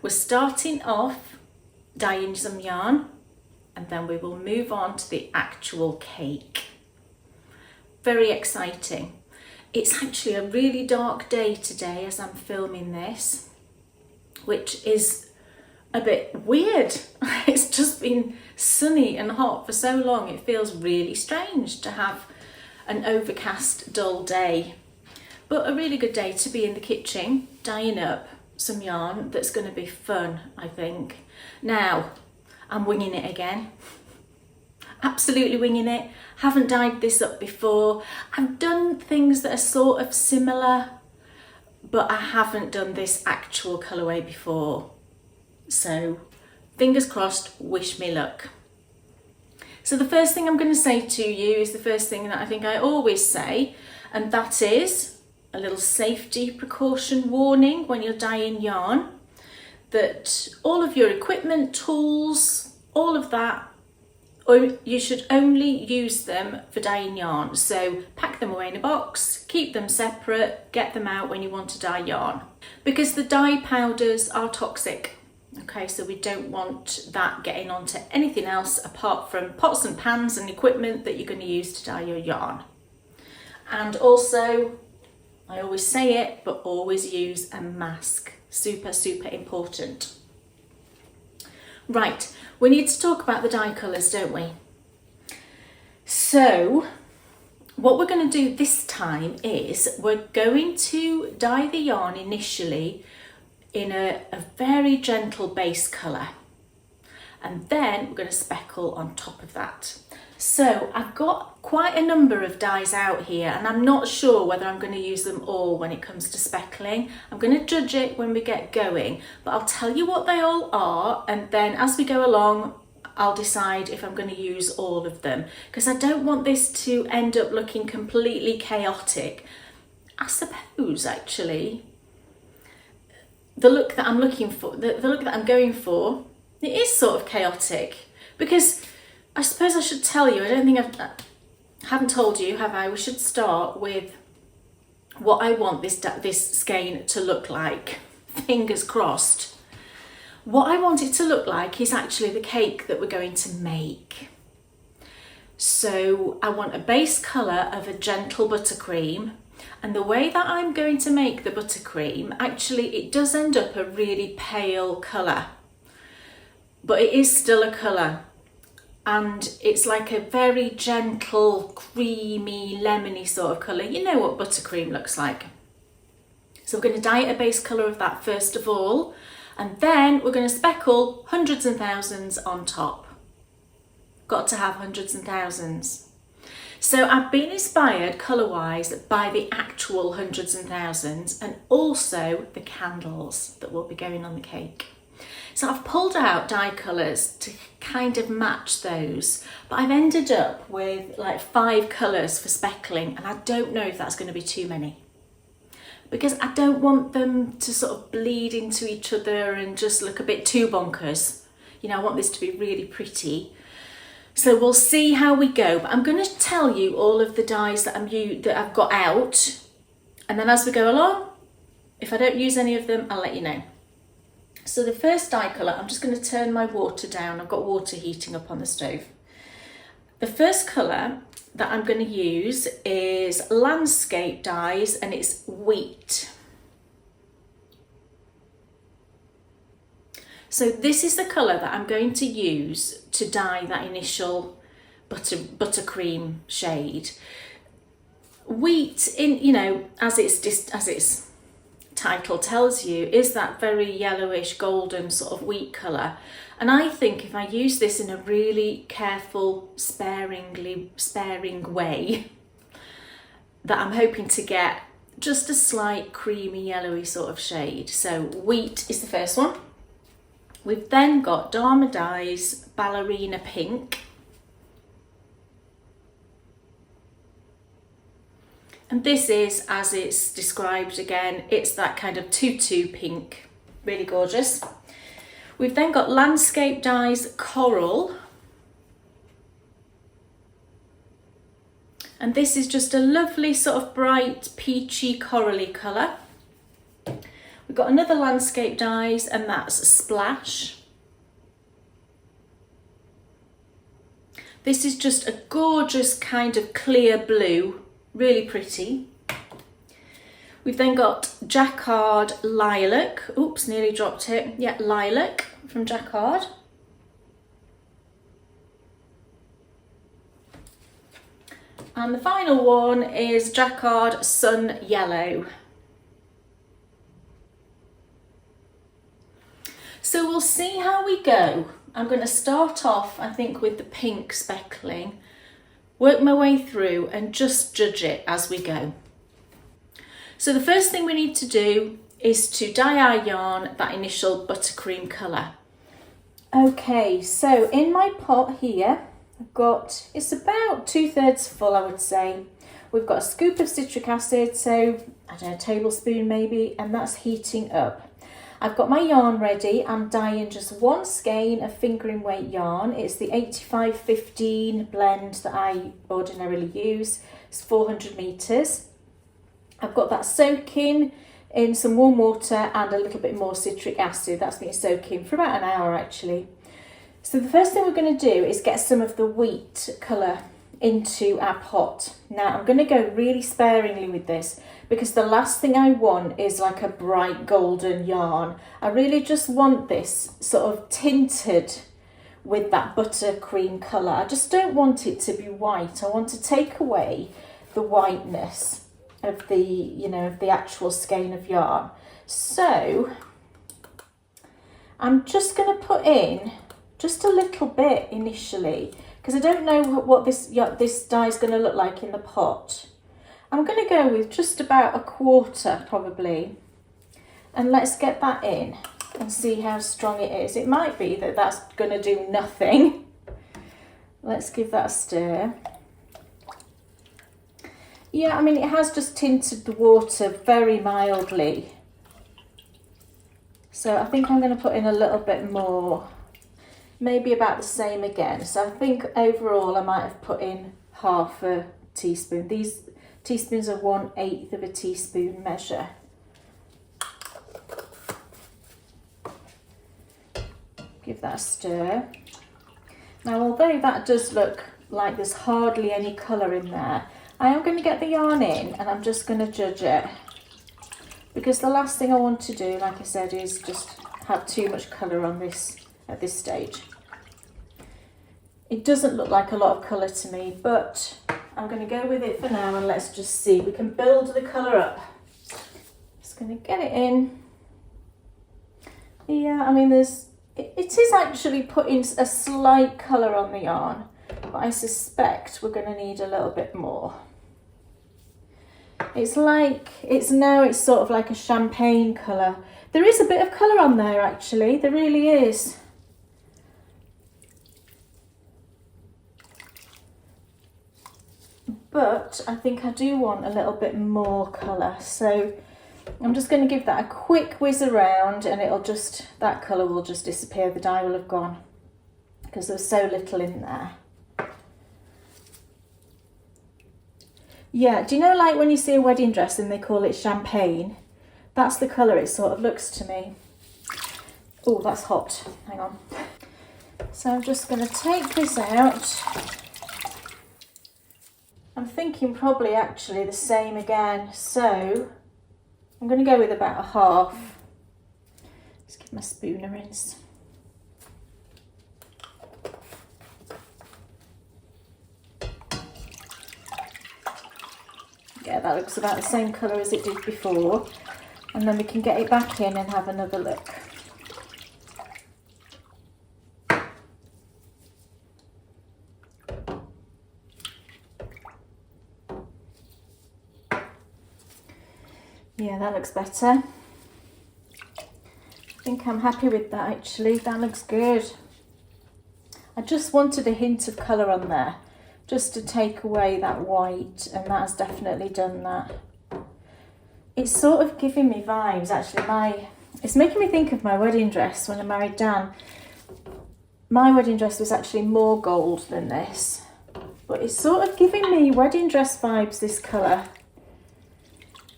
We're starting off dyeing some yarn, and then we will move on to the actual cake. Very exciting. It's actually a really dark day today as I'm filming this, which is a bit weird. It's just been sunny and hot for so long. It feels really strange to have an overcast, dull day, but a really good day to be in the kitchen dyeing up some yarn that's going to be fun, I think. Now, I'm winging it again. Absolutely winging it. Haven't dyed this up before. I've done things that are sort of similar, but I haven't done this actual colourway before. So, fingers crossed, wish me luck. So the first thing I'm going to say to you is the first thing that I think I always say, and that is a little safety precaution warning when you're dyeing yarn, that all of your equipment, tools, all of that, or you should only use them for dyeing yarn. So pack them away in a box, keep them separate, get them out when you want to dye yarn, because the dye powders are toxic. Okay, so we don't want that getting onto anything else apart from pots and pans and equipment that you're going to use to dye your yarn. And also, I always say it, but always use a mask. Super, super important. Right, we need to talk about the dye colours, don't we? So, what we're going to do this time is we're going to dye the yarn initially in a very gentle base colour, and then we're going to speckle on top of that. So I've got quite a number of dyes out here, and I'm not sure whether I'm going to use them all when it comes to speckling. I'm going to judge it when we get going, but I'll tell you what they all are, and then as we go along I'll decide if I'm going to use all of them, because I don't want this to end up looking completely chaotic. I suppose actually the look that I'm looking for, the look that I'm going for, it is sort of chaotic, because I suppose I should tell you, I don't think I haven't told you, have I? We should start with what I want this skein to look like. Fingers crossed. What I want it to look like is actually the cake that we're going to make. So I want a base colour of a gentle buttercream, and the way that I'm going to make the buttercream, actually it does end up a really pale colour, but it is still a colour, and it's like a very gentle, creamy, lemony sort of colour. You know what buttercream looks like. So we're going to dye it a base colour of that first of all, and then we're going to speckle hundreds and thousands on top. Got to have hundreds and thousands. So I've been inspired colour-wise by the actual hundreds and thousands, and also the candles that will be going on the cake. So I've pulled out dye colours to kind of match those, but I've ended up with like 5 colours for speckling, and I don't know if that's going to be too many, because I don't want them to sort of bleed into each other and just look a bit too bonkers. You know, I want this to be really pretty. So we'll see how we go, but I'm going to tell you all of the dyes that I've got out, and then as we go along, if I don't use any of them, I'll let you know. So the first dye colour, I'm just going to turn my water down. I've got water heating up on the stove. The first colour that I'm going to use is Landscape Dyes, and it's Wheat. So this is the colour that I'm going to use to dye that initial buttercream shade. Wheat, as its title tells you, is that very yellowish golden sort of wheat colour, and I think if I use this in a really careful, sparing way, that I'm hoping to get just a slight creamy yellowy sort of shade. So Wheat is the first one. We've then got Dharma Dyes Ballerina Pink. And this is, as it's described again, it's that kind of tutu pink, really gorgeous. We've then got Landscape Dyes Coral. And this is just a lovely sort of bright peachy corally colour. We've got another Landscape Dyes, and that's Splash. This is just a gorgeous kind of clear blue, really pretty. We've then got Jacquard Lilac. Oops, nearly dropped it. Yeah, Lilac from Jacquard. And the final one is Jacquard Sun Yellow. So we'll see how we go. I'm going to start off, I think, with the pink speckling, work my way through and just judge it as we go. So the first thing we need to do is to dye our yarn that initial buttercream colour. Okay, so in my pot here, it's about 2/3 full, I would say. We've got a scoop of citric acid, so I don't know, a tablespoon maybe, and that's heating up. I've got my yarn ready. I'm dyeing just 1 skein of fingering weight yarn. It's the 8515 blend that I ordinarily use. It's 400 metres. I've got that soaking in some warm water and a little bit more citric acid. That's been soaking for about an hour actually. So the first thing we're going to do is get some of the wheat colour into our pot. Now I'm going to go really sparingly with this, because the last thing I want is like a bright golden yarn. I really just want this sort of tinted with that buttercream colour. I just don't want it to be white. I want to take away the whiteness of the actual skein of yarn. So I'm just going to put in just a little bit initially, because I don't know what this dye is going to look like in the pot. I'm going to go with just about 1/4 probably, and let's get that in and see how strong it is. It might be that that's going to do nothing. Let's give that a stir. Yeah, I mean, it has just tinted the water very mildly, so I think I'm going to put in a little bit more, maybe about the same again. So I think overall I might have put in 1/2 teaspoon. These teaspoons are 1/8 of a teaspoon measure. Give that a stir. Now, although that does look like there's hardly any colour in there, I am going to get the yarn in and I'm just going to judge it, because the last thing I want to do, like I said, is just have too much colour on this at this stage. It doesn't look like a lot of colour to me, but I'm going to go with it for now and let's just see. We can build the colour up. Just going to get it in. Yeah, I mean, it is actually putting a slight colour on the yarn, but I suspect we're going to need a little bit more. It's like, it's sort of like a champagne colour. There is a bit of colour on there actually, there really is. But I think I do want a little bit more colour, so I'm just going to give that a quick whiz around, and that colour will just disappear, the dye will have gone, because there's so little in there. Yeah, do you know, like when you see a wedding dress and they call it champagne? That's the colour it sort of looks to me. Oh, that's hot, hang on. So I'm just going to take this out. I'm thinking probably actually the same again, so I'm going to go with about a half. Let's give my spoon a rinse. Yeah, that looks about the same colour as it did before, and then we can get it back in and have another look. Yeah, that looks better. I think I'm happy with that actually, that looks good. I just wanted a hint of colour on there, just to take away that white, and that has definitely done that. It's sort of giving me vibes actually, it's making me think of my wedding dress when I married Dan. My wedding dress was actually more gold than this, but it's sort of giving me wedding dress vibes, this colour.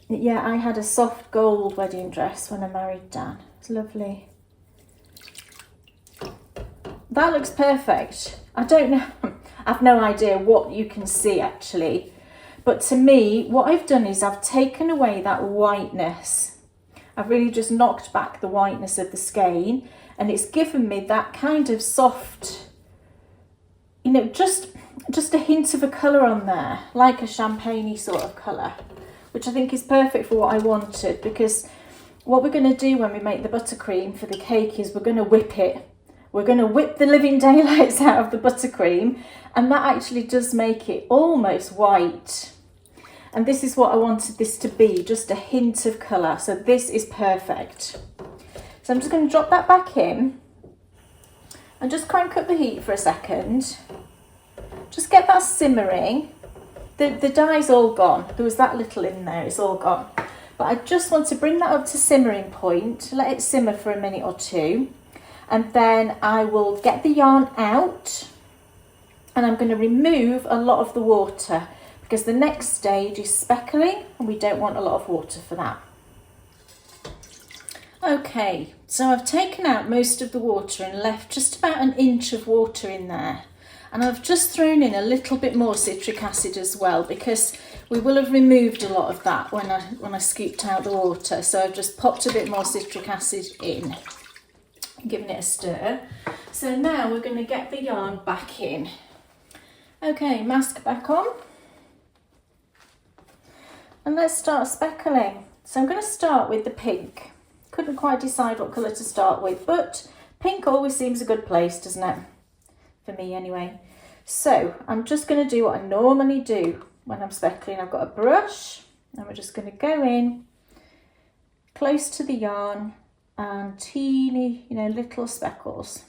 Yeah, I had a soft gold wedding dress when I married Dan. It's lovely. That looks perfect. I don't know, I've no idea what you can see actually, but to me, what I've done is I've taken away that whiteness. I've really just knocked back the whiteness of the skein, and it's given me that kind of soft, you know, just a hint of a colour on there, like a champagne-y sort of colour, which I think is perfect for what I wanted, because what we're going to do when we make the buttercream for the cake is we're going to whip it. We're going to whip the living daylights out of the buttercream, and that actually does make it almost white. And this is what I wanted this to be, just a hint of colour. So this is perfect. So I'm just going to drop that back in and just crank up the heat for a second. Just get that simmering. The dye's all gone. There was that little in there, it's all gone. But I just want to bring that up to simmering point, let it simmer for a minute or two, and then I will get the yarn out, and I'm going to remove a lot of the water, because the next stage is speckling and we don't want a lot of water for that. Okay, so I've taken out most of the water and left just about an inch of water in there. And I've just thrown in a little bit more citric acid as well, because we will have removed a lot of that when I scooped out the water. So I've just popped a bit more citric acid in, giving it a stir. So now we're going to get the yarn back in. Okay, mask back on. And let's start speckling. So I'm going to start with the pink. Couldn't quite decide what colour to start with, but pink always seems a good place, doesn't it? For me anyway. So I'm just going to do what I normally do when I'm speckling. I've got a brush, and we're just going to go in close to the yarn and teeny, you know, little speckles.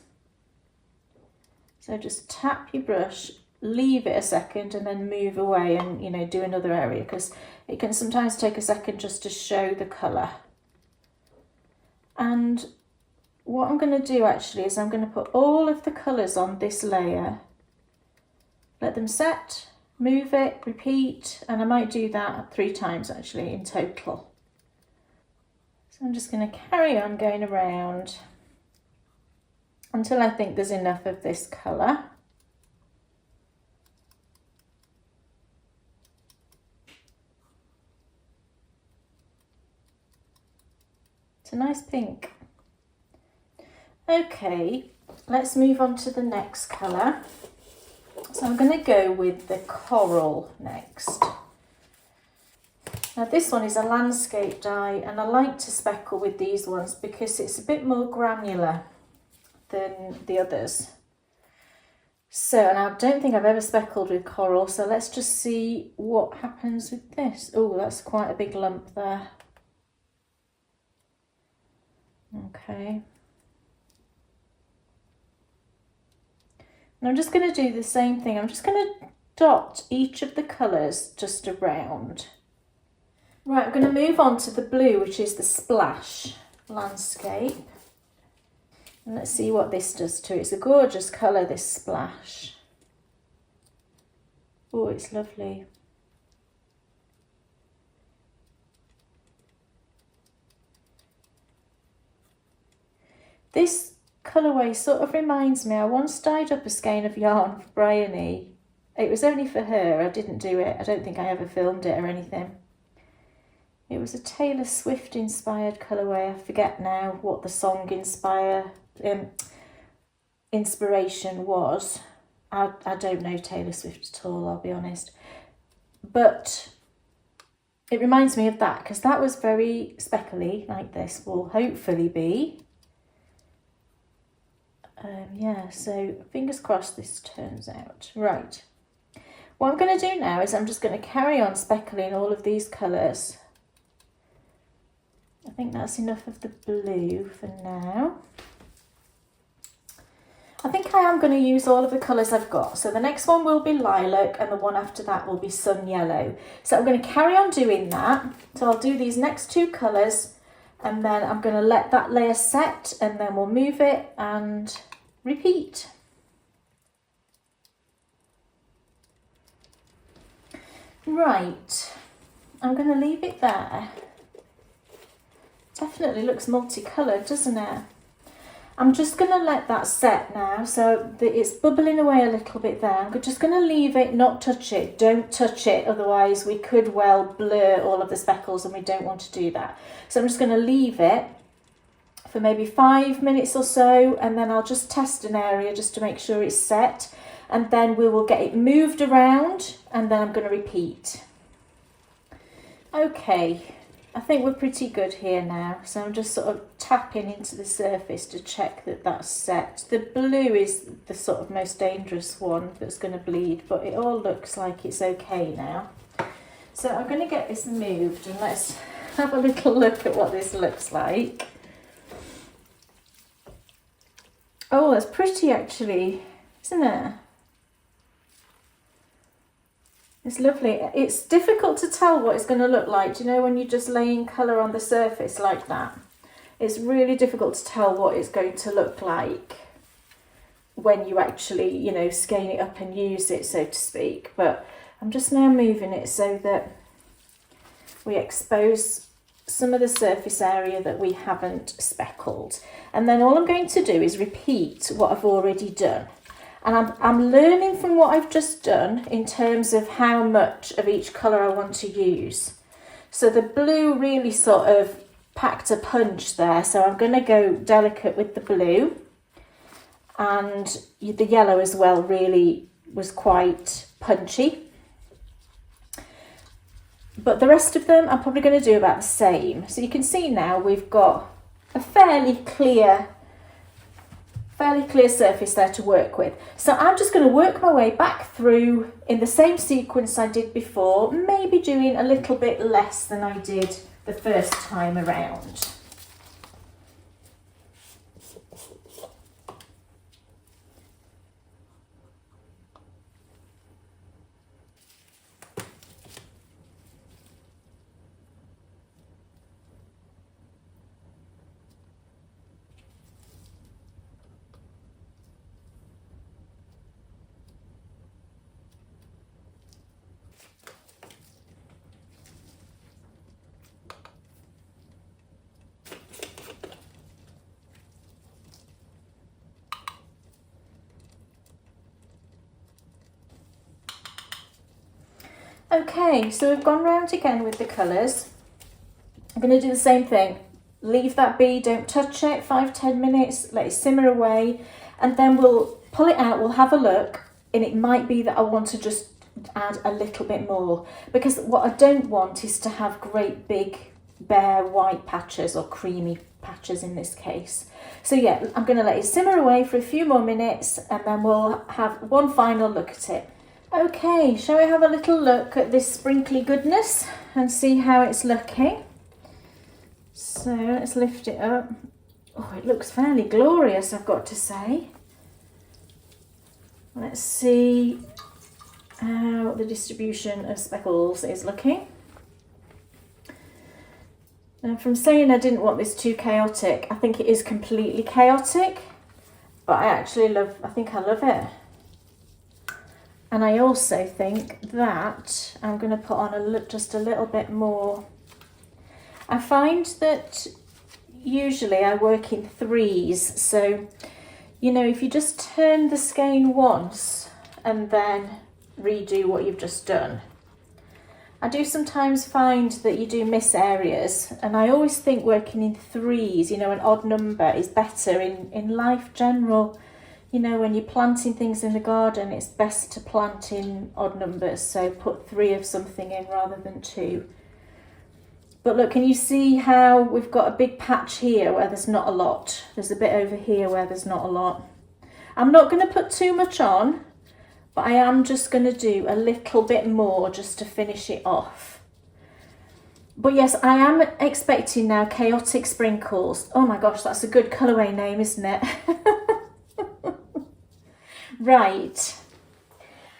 So just tap your brush, leave it a second, and then move away and, you know, do another area, because it can sometimes take a second just to show the colour. And what I'm going to do actually is I'm going to put all of the colours on this layer, let them set, move it, repeat, and I might do that 3 times actually in total. So I'm just going to carry on going around until I think there's enough of this colour. It's a nice pink. Okay, let's move on to the next colour. So I'm going to go with the coral next. Now this one is a landscape dye, and I like to speckle with these ones because it's a bit more granular than the others. So, and I don't think I've ever speckled with coral, so let's just see what happens with this. Oh, that's quite a big lump there. Okay. And I'm just going to do the same thing. I'm just going to dot each of the colours just around. Right, I'm going to move on to the blue, which is the Splash Landscape. And let's see what this does to it. It's a gorgeous colour, this Splash. Oh, it's lovely. This colourway sort of reminds me, I once dyed up a skein of yarn for Bryony. It was only for her, I didn't do it. I don't think I ever filmed it or anything. It was a Taylor Swift inspired colourway. I forget now what the song inspiration was. I don't know Taylor Swift at all, I'll be honest. But it reminds me of that because that was very speckly, like this will hopefully be. Yeah, so fingers crossed this turns out. Right. What I'm going to do now is I'm just going to carry on speckling all of these colours. I think that's enough of the blue for now. I think I am going to use all of the colours I've got. So the next one will be lilac and the one after that will be sun yellow. So I'm going to carry on doing that. So I'll do these next two colours and then I'm going to let that layer set and then we'll move it and repeat. Right, I'm going to leave it there. Definitely looks multicoloured, doesn't it? I'm just going to let that set now, so that it's bubbling away a little bit there. I'm just going to leave it, not touch it. Don't touch it, otherwise we could well blur all of the speckles and we don't want to do that. So I'm just going to leave it for maybe 5 minutes or so, and then I'll just test an area just to make sure it's set, and then we will get it moved around, and then I'm going to repeat. Okay. I think we're pretty good here now, so I'm just sort of tapping into the surface to check that that's set. The blue is the sort of most dangerous one that's going to bleed, but it all looks like it's okay now. So I'm going to get this moved and let's have a little look at what this looks like. Oh, that's pretty actually, isn't it? It's lovely. It's difficult to tell what it's going to look like. Do you know when you're just laying colour on the surface like that? It's really difficult to tell what it's going to look like when you actually, you know, skein it up and use it, so to speak. But I'm just now moving it so that we expose some of the surface area that we haven't speckled. And then all I'm going to do is repeat what I've already done. And I'm learning from what I've just done in terms of how much of each colour I want to use. So the blue really sort of packed a punch there. So I'm going to go delicate with the blue. And the yellow as well really was quite punchy. But the rest of them I'm probably going to do about the same. So you can see now we've got a fairly clear surface there to work with. So I'm just going to work my way back through in the same sequence I did before, maybe doing a little bit less than I did the first time around. Okay, so we've gone round again with the colours. I'm going to do the same thing. Leave that be, don't touch it, 5-10 minutes, let it simmer away, and then we'll pull it out, we'll have a look, and it might be that I want to just add a little bit more, because what I don't want is to have great big bare white patches or creamy patches in this case. So yeah, I'm going to let it simmer away for a few more minutes and then we'll have one final look at it. Okay, shall we have a little look at this sprinkly goodness and see how it's looking? So let's lift it up. Oh, it looks fairly glorious, I've got to say. Let's see how the distribution of speckles is looking. Now, from saying I didn't want this too chaotic, I think it is completely chaotic, but I think I love it. And I also think that I'm going to put on just a little bit more. I find that usually I work in threes, so you know, if you just turn the skein once and then redo what you've just done. I do sometimes find that you do miss areas, and I always think working in threes, you know, an odd number is better in life general. You know, when you're planting things in the garden, it's best to plant in odd numbers, so put 3 of something in rather than 2. But look, can you see how we've got a big patch here where there's not a lot? There's a bit over here where there's not a lot. I'm not going to put too much on, but I am just going to do a little bit more just to finish it off. But yes, I am expecting now chaotic sprinkles. Oh my gosh, that's a good colourway name, isn't it? Right.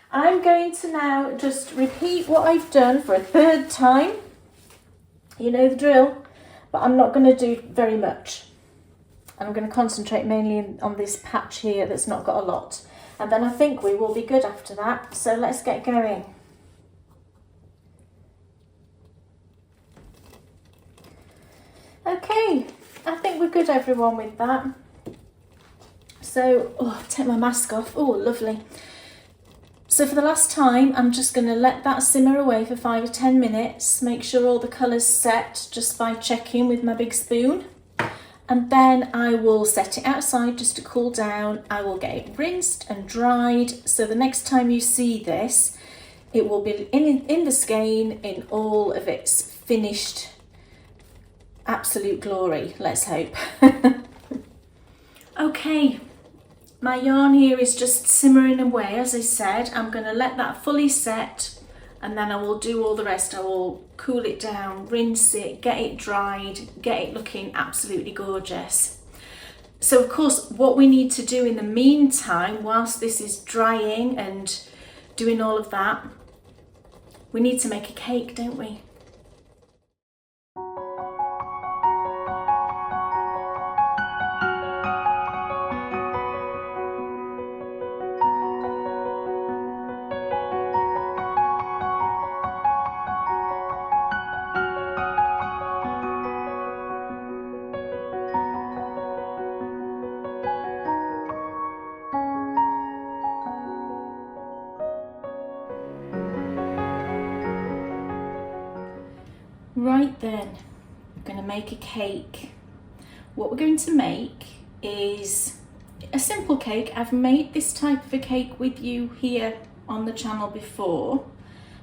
I'm going to now just repeat what I've done for a 3rd time. You know the drill, but I'm not going to do very much. I'm going to concentrate mainly on this patch here that's not got a lot. And then I think we will be good after that. So let's get going. Okay, I think we're good everyone with that. So, take my mask off. Oh, lovely. So for the last time, I'm just going to let that simmer away for 5 or 10 minutes. Make sure all the colours set just by checking with my big spoon. And then I will set it outside just to cool down. I will get it rinsed and dried. So the next time you see this, it will be in the skein in all of its finished absolute glory, let's hope. Okay. My yarn here is just simmering away, as I said. I'm going to let that fully set and then I will do all the rest. I will cool it down, rinse it, get it dried, get it looking absolutely gorgeous. So of course, what we need to do in the meantime, whilst this is drying and doing all of that, we need to make a cake, don't we? Right then, we're going to make a cake. What we're going to make is a simple cake. I've made this type of a cake with you here on the channel before.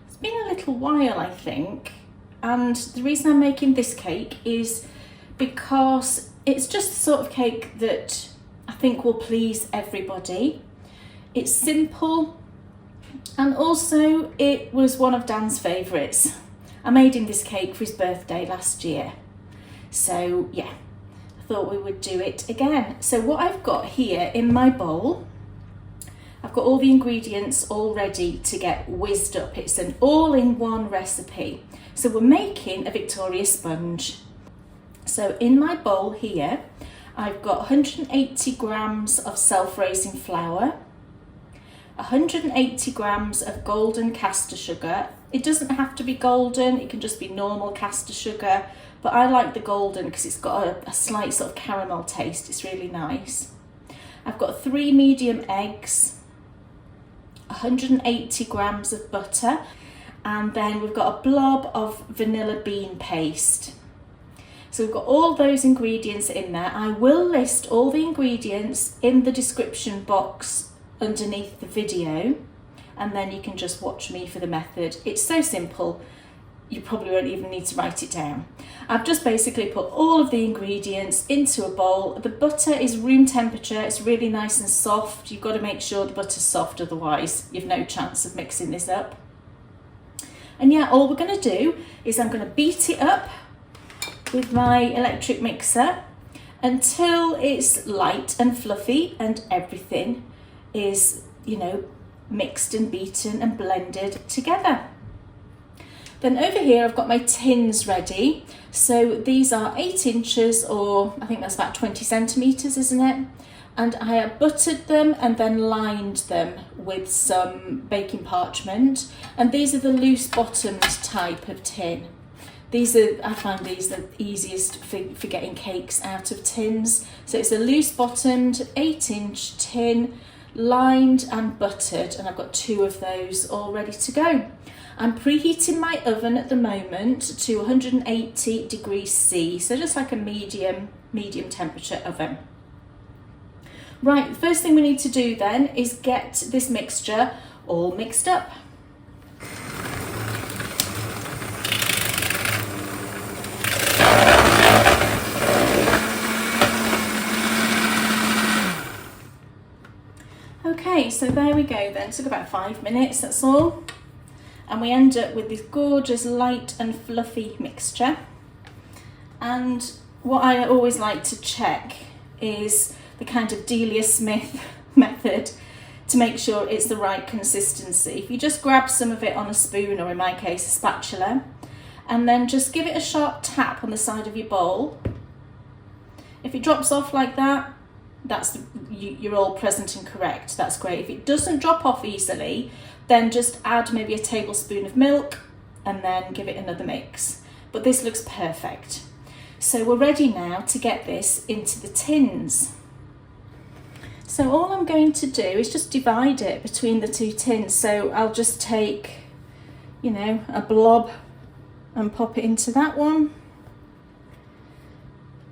It's been a little while, I think, and the reason I'm making this cake is because it's just the sort of cake that I think will please everybody. It's simple, and also it was one of Dan's favourites. I made him this cake for his birthday last year. So yeah, I thought we would do it again. So what I've got here in my bowl, I've got all the ingredients all ready to get whizzed up. It's an all-in-one recipe. So we're making a Victoria sponge. So in my bowl here, I've got 180 grams of self-raising flour, 180 grams of golden caster sugar. It doesn't have to be golden, it can just be normal caster sugar, but I like the golden because it's got a slight sort of caramel taste. It's really nice. I've got 3 medium eggs, 180 grams of butter, and then we've got a blob of vanilla bean paste. So we've got all those ingredients in there. I will list all the ingredients in the description box underneath the video, and then you can just watch me for the method. It's so simple. you probably won't even need to write it down. I've just basically put all of the ingredients into a bowl. The butter is room temperature, it's really nice and soft. You've got to make sure the butter's soft, otherwise you've no chance of mixing this up. And yeah, all we're going to do is I'm going to beat it up with my electric mixer until it's light and fluffy and everything is, you know, mixed and beaten and blended together. Then over here I've got my tins ready. So these are 8 inches, or I think that's about 20 centimetres, isn't it? And I have buttered them and then lined them with some baking parchment. And these are the loose bottomed type of tin. I find these the easiest for getting cakes out of tins. So it's a loose bottomed 8-inch tin, lined and buttered, and I've got 2 of those all ready to go. I'm preheating my oven at the moment to 180 degrees C, so just like a medium temperature oven. Right, the first thing we need to do then is get this mixture all mixed up. Okay, so there we go then. It took about 5 minutes, that's all. And we end up with this gorgeous light and fluffy mixture. And what I always like to check is the kind of Delia Smith method to make sure it's the right consistency. If you just grab some of it on a spoon, or in my case a spatula, and then just give it a sharp tap on the side of your bowl. If it drops off like that, you're all present and correct. That's great. If it doesn't drop off easily, then just add maybe a tablespoon of milk and then give it another mix. But this looks perfect. So we're ready now to get this into the tins. So all I'm going to do is just divide it between the 2 tins. So I'll just take, you know, a blob and pop it into that one.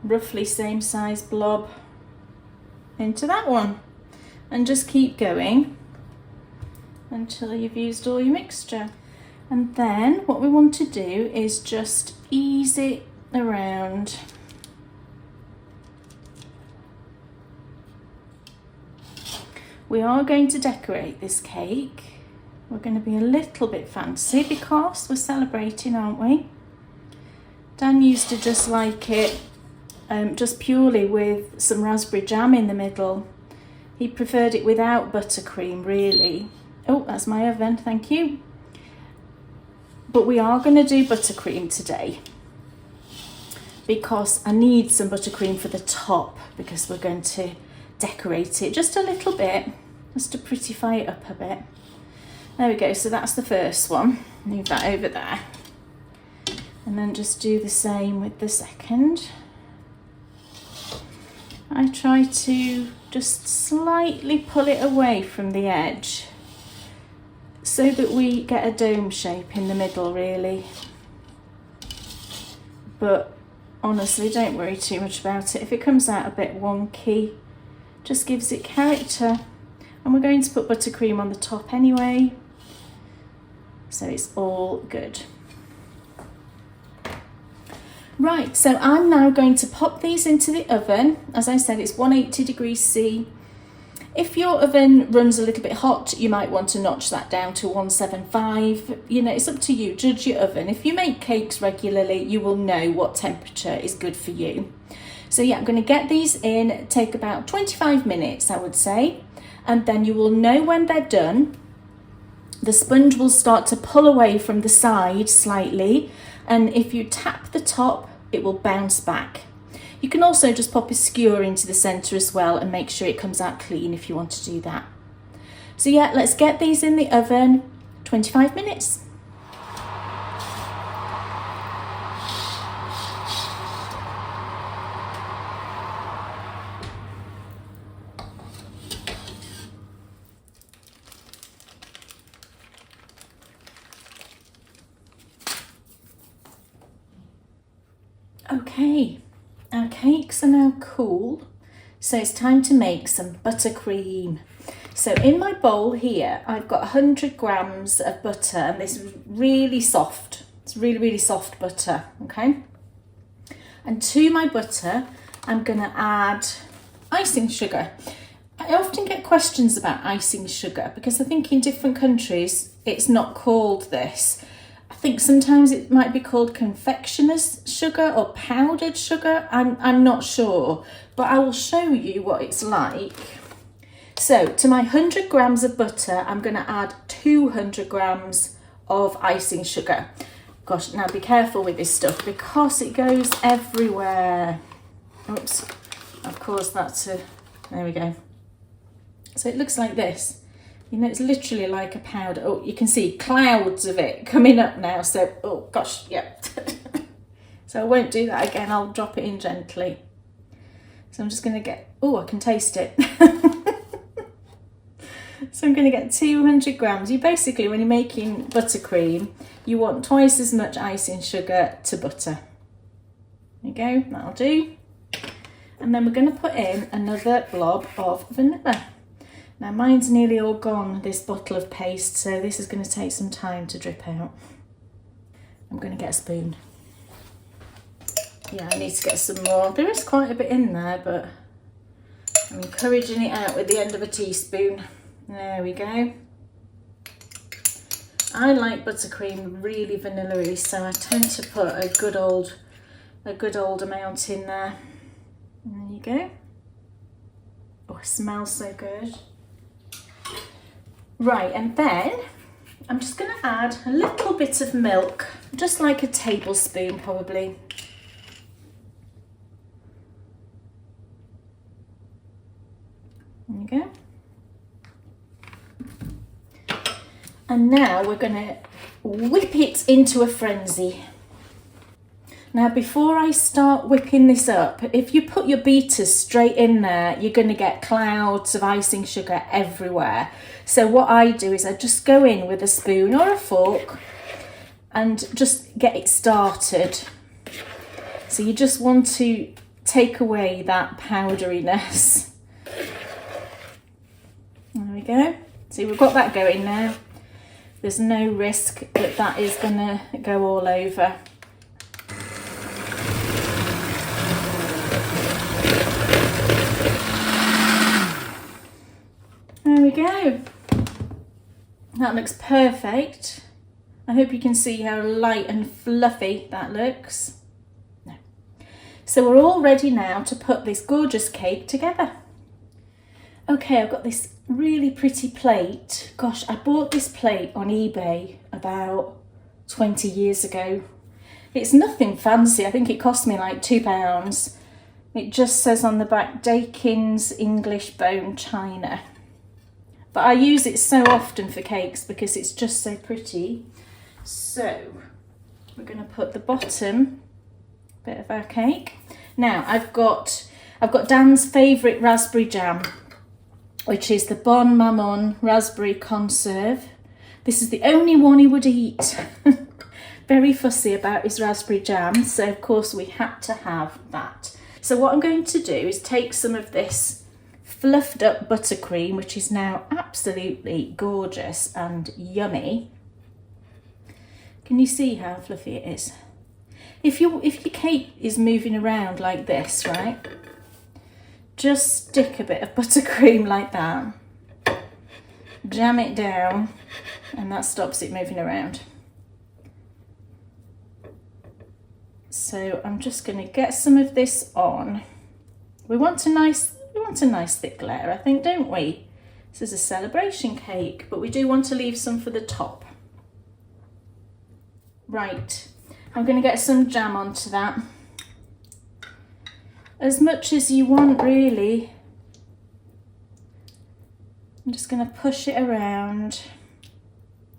Roughly same size blob into that one. And just keep going until you've used all your mixture. And then what we want to do is just ease it around. We are going to decorate this cake. We're going to be a little bit fancy because we're celebrating, aren't we? Dan used to just like it just purely with some raspberry jam in the middle. He preferred it without buttercream, really. Oh, that's my oven, thank you. But we are going to do buttercream today because I need some buttercream for the top, because we're going to decorate it just a little bit, just to prettify it up a bit. There we go, so that's the first one. Move that over there. And then just do the same with the second. I try to just slightly pull it away from the edge so that we get a dome shape in the middle, really. But honestly, don't worry too much about it. If it comes out a bit wonky, just gives it character. And we're going to put buttercream on the top anyway, so it's all good. Right, so I'm now going to pop these into the oven. As I said, it's 180 degrees C. If your oven runs a little bit hot, you might want to notch that down to 175. You know, it's up to you, judge your oven. If you make cakes regularly, you will know what temperature is good for you. So yeah, I'm going to get these in, take about 25 minutes, I would say. And then you will know when they're done. The sponge will start to pull away from the side slightly. And if you tap the top, it will bounce back. You can also just pop a skewer into the centre as well and make sure it comes out clean if you want to do that. So yeah, let's get these in the oven, 25 minutes. Okay, our cakes are now cool, so it's time to make some buttercream. So in my bowl here, I've got 100 grams of butter, and this is really soft It's really, really soft butter, okay? And to my butter, I'm gonna add icing sugar. I often get questions about icing sugar because I think in different countries it's not called this. I think sometimes it might be called confectioner's sugar or powdered sugar. I'm not sure, but I will show you what it's like. So to my 100 grams of butter, I'm going to add 200 grams of icing sugar. Gosh, now be careful with this stuff because it goes everywhere. Oops, of course there we go. So it looks like this. You know, it's literally like a powder. Oh, you can see clouds of it coming up now. So, oh gosh, yeah. So I won't do that again. I'll drop it in gently. So I'm just going to get, oh, I can taste it. So I'm going to get 200 grams. You basically, when you're making buttercream, you want twice as much icing sugar to butter. There you go, that'll do. And then we're going to put in another blob of vanilla. Now mine's nearly all gone, this bottle of paste, so this is going to take some time to drip out. I'm going to get a spoon. Yeah, I need to get some more. There is quite a bit in there, but I'm encouraging it out with the end of a teaspoon. There we go. I like buttercream really vanilla-y, so I tend to put a good old amount in there. And there you go. Oh, it smells so good. Right, and then I'm just going to add a little bit of milk, just like a tablespoon probably. There you go. And now we're going to whip it into a frenzy. Now before I start whipping this up, if you put your beaters straight in there, you're going to get clouds of icing sugar everywhere. So what I do is I just go in with a spoon or a fork and just get it started. So you just want to take away that powderiness. There we go. See, we've got that going now. There's no risk that that is going to go all over. There we go. That looks perfect. I hope you can see how light and fluffy that looks. No. So we're all ready now to put this gorgeous cake together. Okay, I've got this really pretty plate. Gosh, I bought this plate on eBay about 20 years ago. It's nothing fancy. I think it cost me like £2. It just says on the back, Dakin's English Bone China. But I use it so often for cakes because it's just so pretty. So we're going to put the bottom bit of our cake. Now I've got Dan's favourite raspberry jam, which is the Bon Maman Raspberry Conserve. This is the only one he would eat. Very fussy about his raspberry jam, so of course we had to have that. So what I'm going to do is take some of this fluffed up buttercream, which is now absolutely gorgeous and yummy. Can you see how fluffy it is? If your cake is moving around like this, right? Just stick a bit of buttercream like that, jam it down, and that stops it moving around. So I'm just going to get some of this on. We want a nice thick layer, I think, don't we? This is a celebration cake, but we do want to leave some for the top. Right, I'm going to get some jam onto that. As much as you want, really. I'm just going to push it around.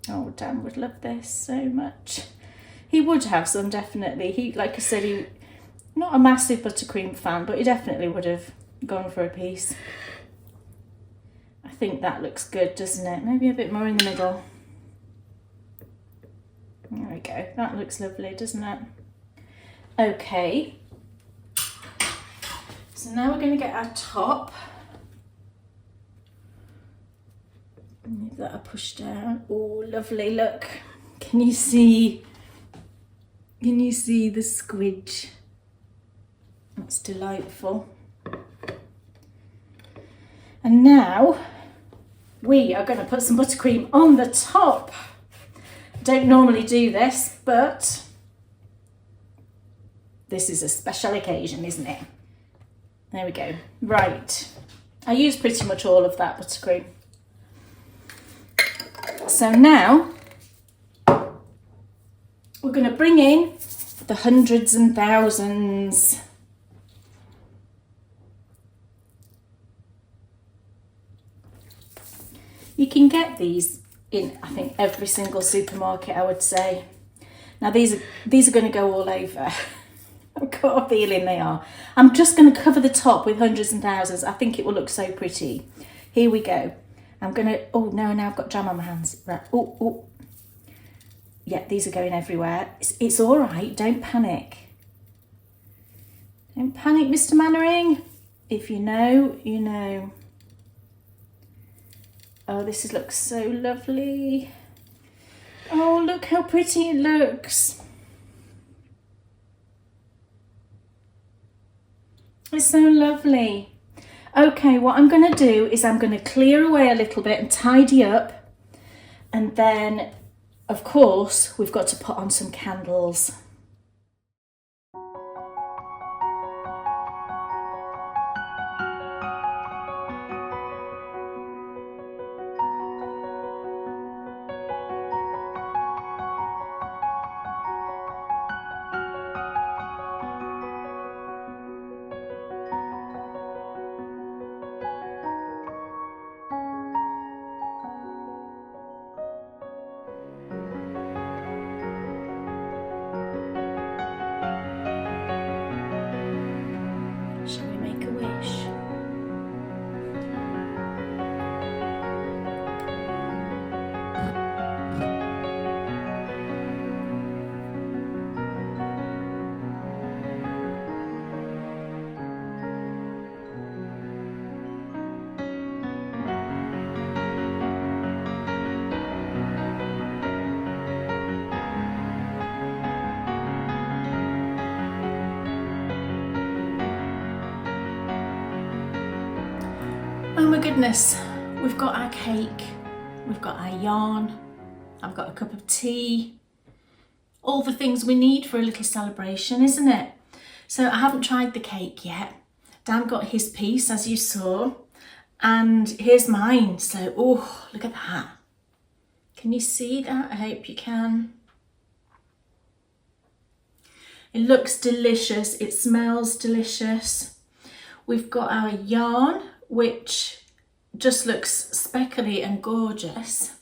Oh, Dan would love this so much. He would have some, definitely. He, like I said, he's not a massive buttercream fan, but he definitely would have gone for a piece. I think that looks good, doesn't it? Maybe a bit more in the middle. There we go. That looks lovely, doesn't it? Okay. So now we're going to get our top. Leave that a push down. Oh, lovely, look. Can you see Can you see the squidge? That's delightful. And now we are going to put some buttercream on the top. Don't normally do this, but this is a special occasion, isn't it? There we go. Right. I use pretty much all of that buttercream. So now we're going to bring in the hundreds and thousands. You can get these in, I think, every single supermarket, I would say. Now these are going to go all over. I've got a feeling they are. I'm just going to cover the top with hundreds and thousands. I think it will look so pretty. Here we go. I'm going to, oh no, now I've got jam on my hands. Right. Oh, oh. Yeah, these are going everywhere. It's all right. Don't panic. Don't panic, Mr. Mannering. If you know, you know. Oh, this looks so lovely. Oh, look how pretty it looks. It's so lovely. Okay, what I'm going to do is I'm going to clear away a little bit and tidy up. And then, of course, we've got to put on some candles. Shall we make a wish? Oh my goodness, we've got our cake, we've got our yarn, I've got a cup of tea, all the things we need for a little celebration, isn't it? So I haven't tried the cake yet. Dan got his piece, as you saw, and here's mine. So, oh, look at that. Can you see that? I hope you can. It looks delicious, it smells delicious. We've got our yarn, which just looks speckly and gorgeous.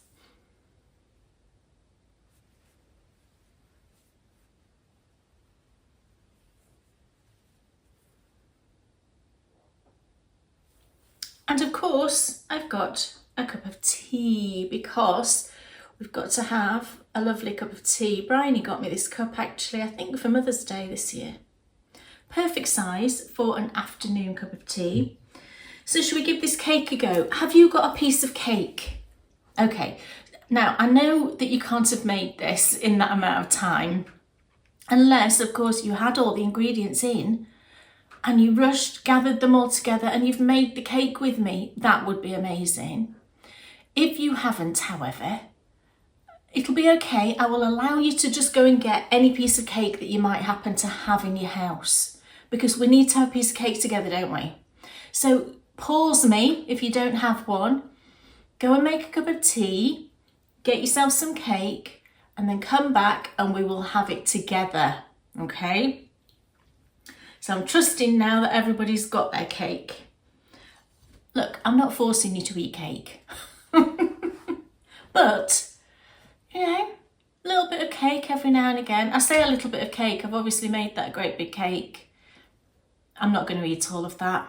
And of course, I've got a cup of tea because we've got to have a lovely cup of tea. Bryony got me this cup actually, I think for Mother's Day this year. Perfect size for an afternoon cup of tea. So should we give this cake a go? Have you got a piece of cake? Okay, now I know that you can't have made this in that amount of time, unless of course you had all the ingredients in and you rushed, gathered them all together and you've made the cake with me. That would be amazing. If you haven't, however, it'll be okay. I will allow you to just go and get any piece of cake that you might happen to have in your house, because we need to have a piece of cake together, don't we? So pause me if you don't have one, go and make a cup of tea, get yourself some cake, and then come back and we will have it together, okay? So I'm trusting now that everybody's got their cake. Look, I'm not forcing you to eat cake, but, you know, a little bit of cake every now and again. I say a little bit of cake, I've obviously made that great big cake. I'm not going to eat all of that.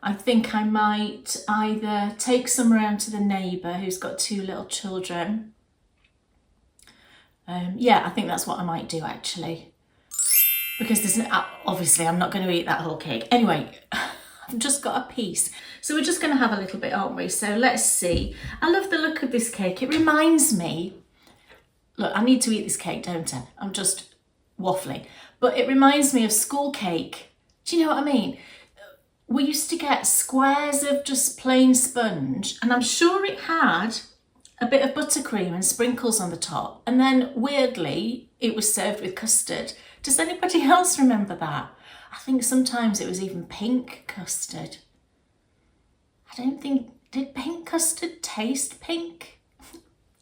I think I might either take some around to the neighbour who's got 2 little children. Yeah, I think that's what I might do actually. Because there's obviously I'm not going to eat that whole cake. Anyway, I've just got a piece. So we're just going to have a little bit, aren't we? So let's see. I love the look of this cake. It reminds me, look, I need to eat this cake, don't I? I'm just waffly, but it reminds me of school cake. Do you know what I mean? We used to get squares of just plain sponge, and I'm sure it had a bit of buttercream and sprinkles on the top, and then weirdly it was served with custard. Does anybody else remember that? I think sometimes it was even pink custard. I don't think, did pink custard taste pink?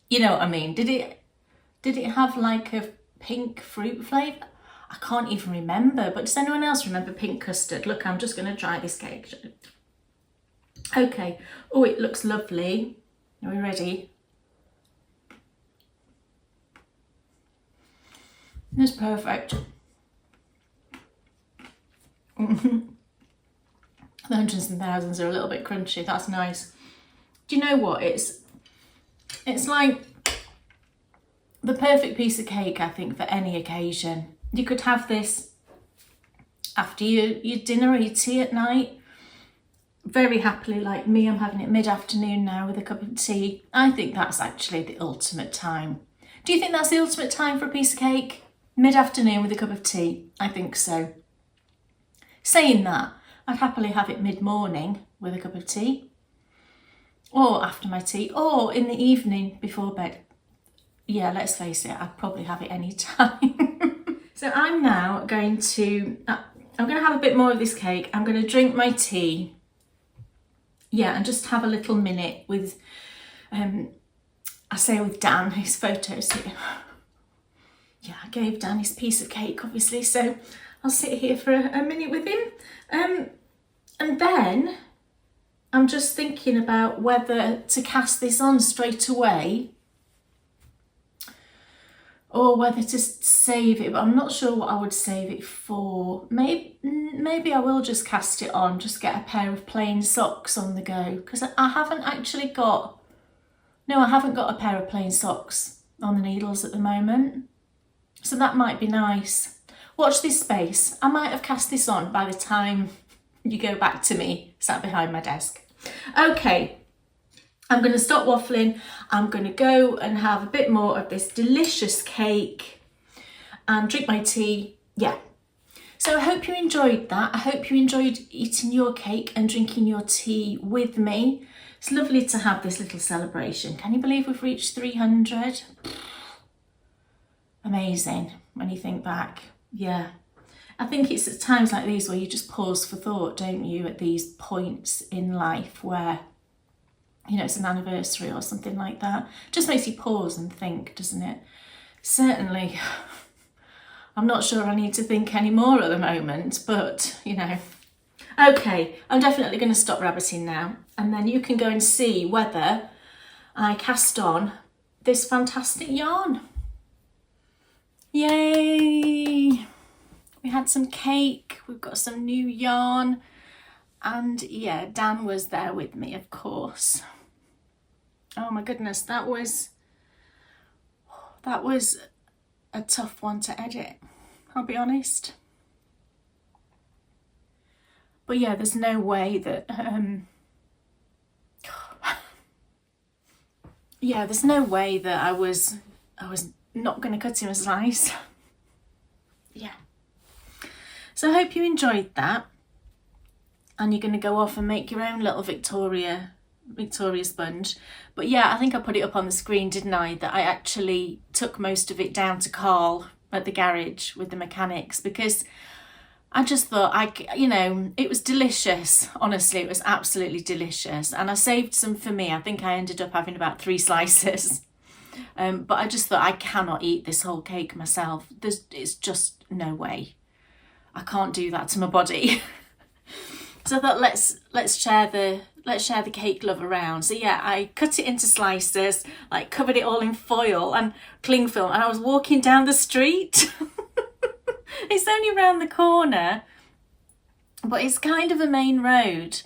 You know what I mean? Did it have like a pink fruit flavour? I can't even remember, but does anyone else remember pink custard? Look, I'm just going to try this cake. Okay. Oh, it looks lovely. Are we ready? It's perfect. The hundreds and thousands are a little bit crunchy. That's nice. Do you know what? It's like the perfect piece of cake, I think, for any occasion. You could have this after your dinner or your tea at night. Very happily, like me, I'm having it mid-afternoon now with a cup of tea. I think that's actually the ultimate time. Do you think that's the ultimate time for a piece of cake? Mid-afternoon with a cup of tea? I think so. Saying that, I'd happily have it mid-morning with a cup of tea. Or after my tea, or in the evening before bed. Yeah, let's face it, I'd probably have it any time. So I'm now going to have a bit more of this cake. I'm going to drink my tea. Yeah, and just have a little minute with, I say with Dan, his photos here. Yeah, I gave Dan his piece of cake, obviously, so I'll sit here for a minute with him. And then I'm just thinking about whether to cast this on straight away or whether to save it, but I'm not sure what I would save it for. Maybe I will just cast it on, just get a pair of plain socks on the go, because I haven't actually got, no, I haven't got a pair of plain socks on the needles at the moment. So that might be nice. Watch this space. I might have cast this on by the time you go back to me sat behind my desk. Okay. I'm going to stop waffling. I'm going to go and have a bit more of this delicious cake and drink my tea. Yeah. So I hope you enjoyed that. I hope you enjoyed eating your cake and drinking your tea with me. It's lovely to have this little celebration. Can you believe we've reached 300? Amazing when you think back. Yeah. I think it's at times like these where you just pause for thought, don't you, at these points in life where, you know, it's an anniversary or something like that. Just makes you pause and think, doesn't it? Certainly, I'm not sure I need to think anymore at the moment, but, you know. Okay, I'm definitely going to stop rabbiting now, and then you can go and see whether I cast on this fantastic yarn. Yay! We had some cake, we've got some new yarn, and yeah, Dan was there with me, of course. Oh my goodness, that was a tough one to edit, I'll be honest. But yeah, there's no way that there's no way that I was not going to cut him a slice. Yeah. So I hope you enjoyed that, and you're going to go off and make your own little Victoria sponge. But yeah, I think I put it up on the screen, didn't I, that I actually took most of it down to Carl at the garage with the mechanics, because I just thought, it was delicious. Honestly, it was absolutely delicious. And I saved some for me. I think I ended up having about 3 slices. But I just thought, I cannot eat this whole cake myself. It's just no way. I can't do that to my body. So I thought, let's share the cake love around. So yeah, I cut it into slices, like covered it all in foil and cling film, and I was walking down the street. It's only around the corner, but it's kind of a main road.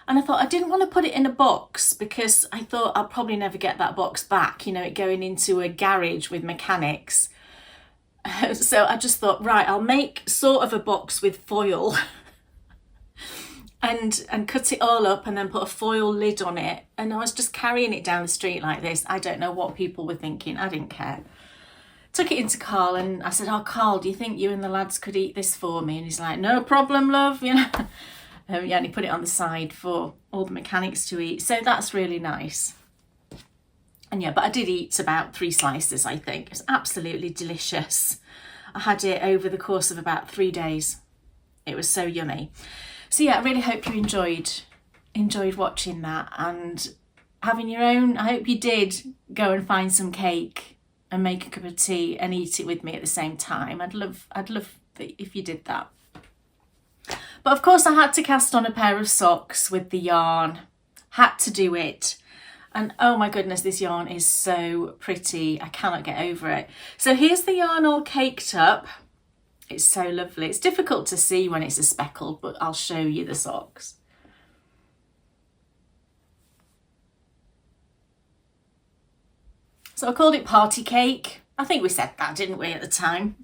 And I thought I didn't want to put it in a box because I thought I'll probably never get that box back, it going into a garage with mechanics. So I just thought, right, I'll make sort of a box with foil and cut it all up and then put a foil lid on it. And I was just carrying it down the street like this. I don't know what people were thinking. I didn't care. took it into Carl and I said, oh Carl, do you think you and the lads could eat this for me? And he's like, no problem, love, you know. Yeah, and he put it on the side for all the mechanics to eat. So that's really nice. And yeah, but I did eat about 3 slices, I think. It's absolutely delicious. I had it over the course of about 3 days. It was so yummy. So yeah, I really hope you enjoyed watching that and having your own. I hope you did go and find some cake and make a cup of tea and eat it with me at the same time. I'd love if you did that. But of course I had to cast on a pair of socks with the yarn. Had to do it. And oh my goodness, this yarn is so pretty. I cannot get over it. So here's the yarn all caked up. It's so lovely. It's difficult to see when it's a speckled, but I'll show you the socks. So I called it Party Cake. I think we said that, didn't we, at the time?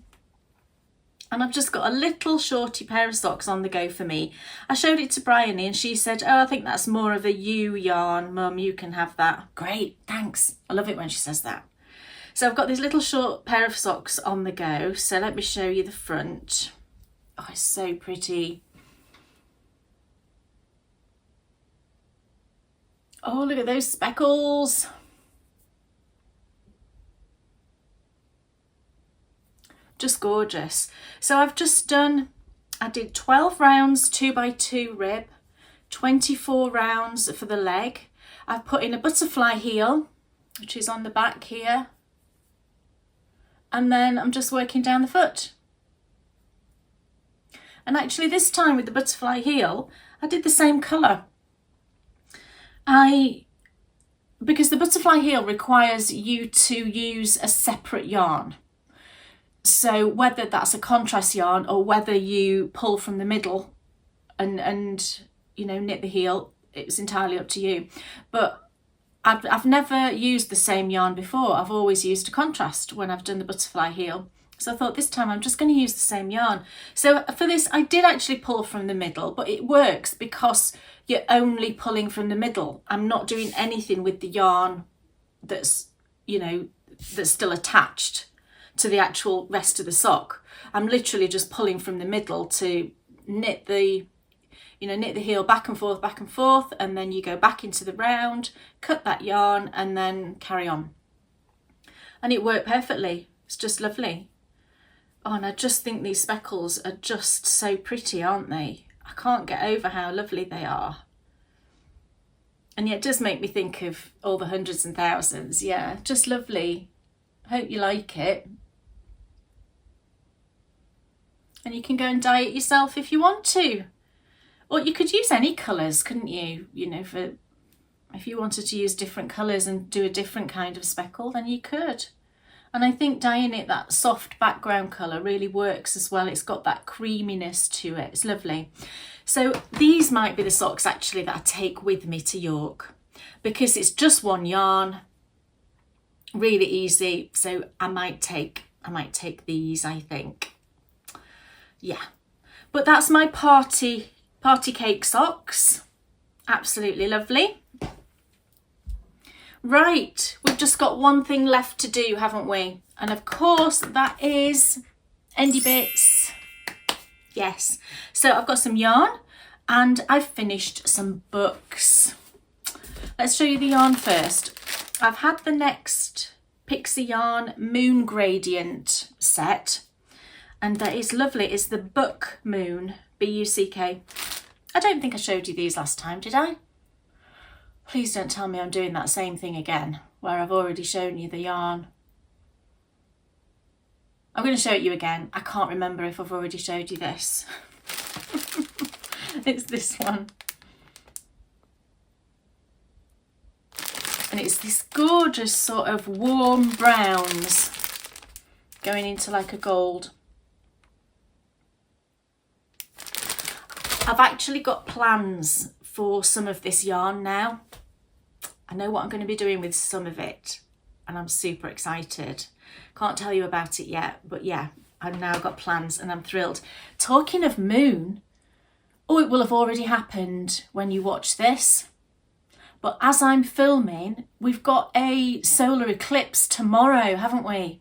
And I've just got a little shorty pair of socks on the go for me. I showed it to Bryony and she said, oh, I think that's more of a you yarn. Mum, you can have that. Great, thanks. I love it when she says that. So I've got this little short pair of socks on the go. So let me show you the front. Oh, it's so pretty. Oh, look at those speckles. Just gorgeous. So I've just done, I did 12 rounds 2x2 rib, 24 rounds for the leg. I've put in a butterfly heel, which is on the back here. And then I'm just working down the foot. And actually this time with the butterfly heel, I did the same colour. Because the butterfly heel requires you to use a separate yarn. So whether that's a contrast yarn or whether you pull from the middle and you know, knit the heel, it's entirely up to you. But I've never used the same yarn before. I've always used a contrast when I've done the butterfly heel. So I thought this time I'm just going to use the same yarn. So for this, I did actually pull from the middle, but it works because you're only pulling from the middle. I'm not doing anything with the yarn that's, you know, that's still attached to the actual rest of the sock. I'm literally just pulling from the middle to knit the, you know, knit the heel back and forth, and then you go back into the round, cut that yarn and then carry on. And it worked perfectly. It's just lovely. Oh, and I just think these speckles are just so pretty, aren't they? I can't get over how lovely they are. And yet it does make me think of all the hundreds and thousands. Yeah, just lovely. Hope you like it. And you can go and dye it yourself if you want to. Or you could use any colours, couldn't you? You know, for if you wanted to use different colours and do a different kind of speckle, then you could. And I think dyeing it that soft background colour really works as well. It's got that creaminess to it. It's lovely. So these might be the socks actually that I take with me to York, because it's just one yarn, really easy. So I might take these, I think. Yeah, but that's my party cake socks. Absolutely lovely. Right, we've just got one thing left to do, haven't we? And of course that is Endy Bits. Yes, so I've got some yarn and I've finished some books. Let's show you the yarn first. I've had the next Pixie Yarn Moon Gradient set. And that is lovely. It's the Buck Moon, B-U-C-K. I don't think I showed you these last time, did I? Please don't tell me I'm doing that same thing again, where I've already shown you the yarn. I'm going to show it you again. I can't remember if I've already showed you this. It's this one. And it's this gorgeous sort of warm browns going into like a gold. I've actually got plans for some of this yarn now. I know what I'm going to be doing with some of it and I'm super excited. Can't tell you about it yet, but yeah, I've now got plans and I'm thrilled. Talking of moon, oh, it will have already happened when you watch this. But as I'm filming, we've got a solar eclipse tomorrow, haven't we?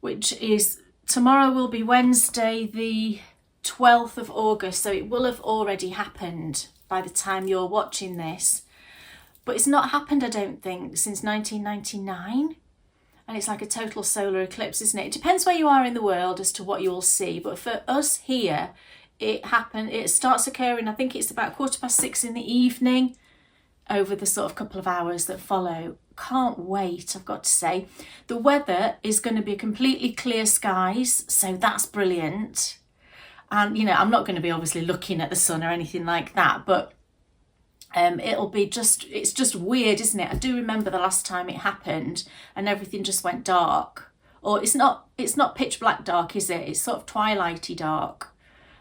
which is, tomorrow will be Wednesday the 12th of August, so it will have already happened by the time you're watching this. But it's not happened, I don't think, since 1999. And it's like a total solar eclipse, isn't it? It depends where you are in the world as to what you'll see. But for us here, it starts occurring, I think it's about 6:15 in the evening, over the sort of couple of hours that follow. Can't wait, I've got to say. The weather is going to be completely clear skies, so that's brilliant. And, you know, I'm not going to be obviously looking at the sun or anything like that, but it's just weird, isn't it? I do remember the last time it happened and everything just went dark. Or it's not pitch black dark, is it? It's sort of twilighty dark.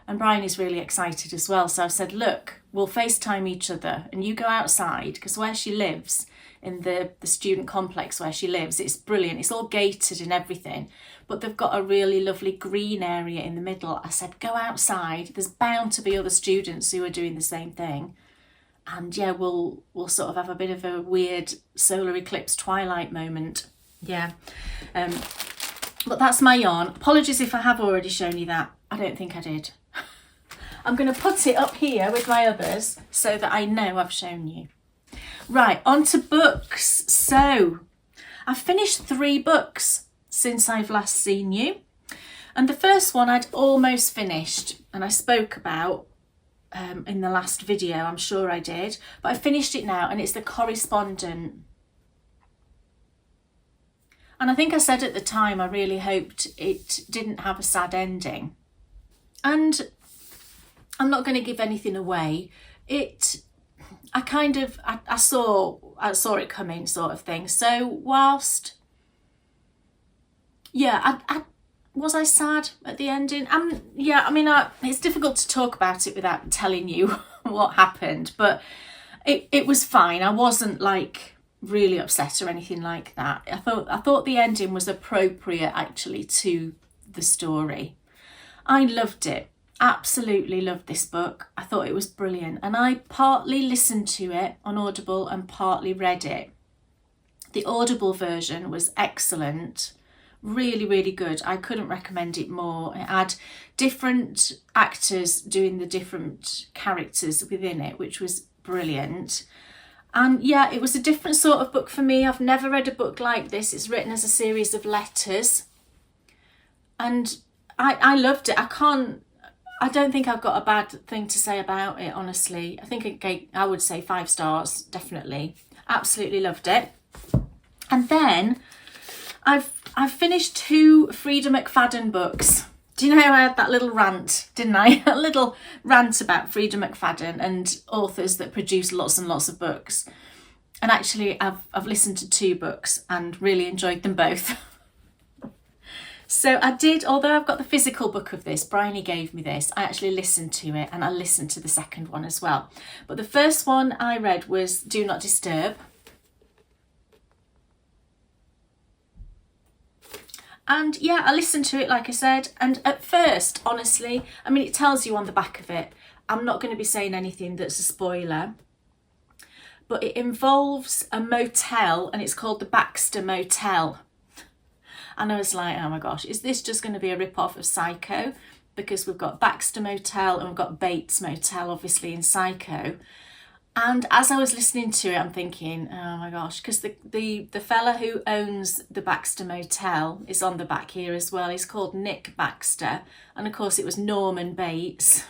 And Bryony's really excited as well. So I said, look, we'll FaceTime each other and you go outside, because where she lives, in the student complex where she lives, it's brilliant. It's all gated and everything, but they've got a really lovely green area in the middle. I said, go outside. There's bound to be other students who are doing the same thing. And yeah, we'll sort of have a bit of a weird solar eclipse twilight moment. Yeah. But that's my yarn. Apologies if I have already shown you that. I don't think I did. I'm going to put it up here with my others so that I know I've shown you. Right, on to books. So I've finished 3 books since I've last seen you. And the first one I'd almost finished, and I spoke about in the last video, I'm sure I did, but I finished it now, and it's The Correspondent. And I think I said at the time I really hoped it didn't have a sad ending. And I'm not going to give anything away. I saw it coming, sort of thing. So whilst, yeah, was I sad at the ending? Yeah, I mean, it's difficult to talk about it without telling you what happened, but it was fine. I wasn't like really upset or anything like that. I thought the ending was appropriate actually to the story. I loved it. Absolutely loved this book. I thought it was brilliant, and I partly listened to it on Audible and partly read it. The Audible version was excellent, really, really good. I couldn't recommend it more. It had different actors doing the different characters within it, which was brilliant. And yeah, it was a different sort of book for me. I've never read a book like this. It's written as a series of letters, and I loved it. I don't think I've got a bad thing to say about it, honestly. I think I would say 5 stars, definitely. Absolutely loved it. And then I've finished 2 Freida McFadden books. Do you know I had that little rant, didn't I? A little rant about Freida McFadden and authors that produce lots and lots of books. And actually I've listened to 2 books and really enjoyed them both. So I did, although I've got the physical book of this, Bryony gave me this, I actually listened to it, and I listened to the second one as well. But the first one I read was Do Not Disturb. And yeah, I listened to it, like I said, and at first, honestly, I mean, it tells you on the back of it. I'm not going to be saying anything that's a spoiler, but it involves a motel, and it's called the Baxter Motel. And I was like, oh my gosh, is this just going to be a rip-off of Psycho? Because we've got Baxter Motel and we've got Bates Motel, obviously, in Psycho. And as I was listening to it, I'm thinking, oh my gosh, because the fella who owns the Baxter Motel is on the back here as well. He's called Nick Baxter. And of course, it was Norman Bates.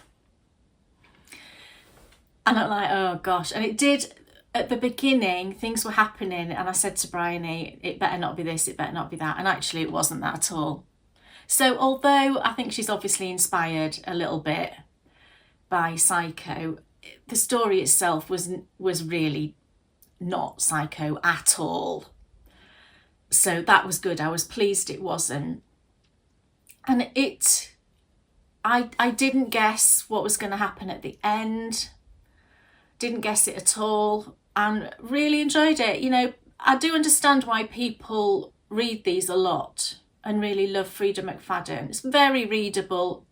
And I'm like, oh gosh. And it did... At the beginning, things were happening, and I said to Bryony, it better not be this, it better not be that. And actually, it wasn't that at all. So although I think she's obviously inspired a little bit by Psycho, the story itself was really not Psycho at all. So that was good. I was pleased it wasn't. And I didn't guess what was going to happen at the end. Didn't guess it at all, and really enjoyed it. You know, I do understand why people read these a lot and really love Freida McFadden. It's very readable,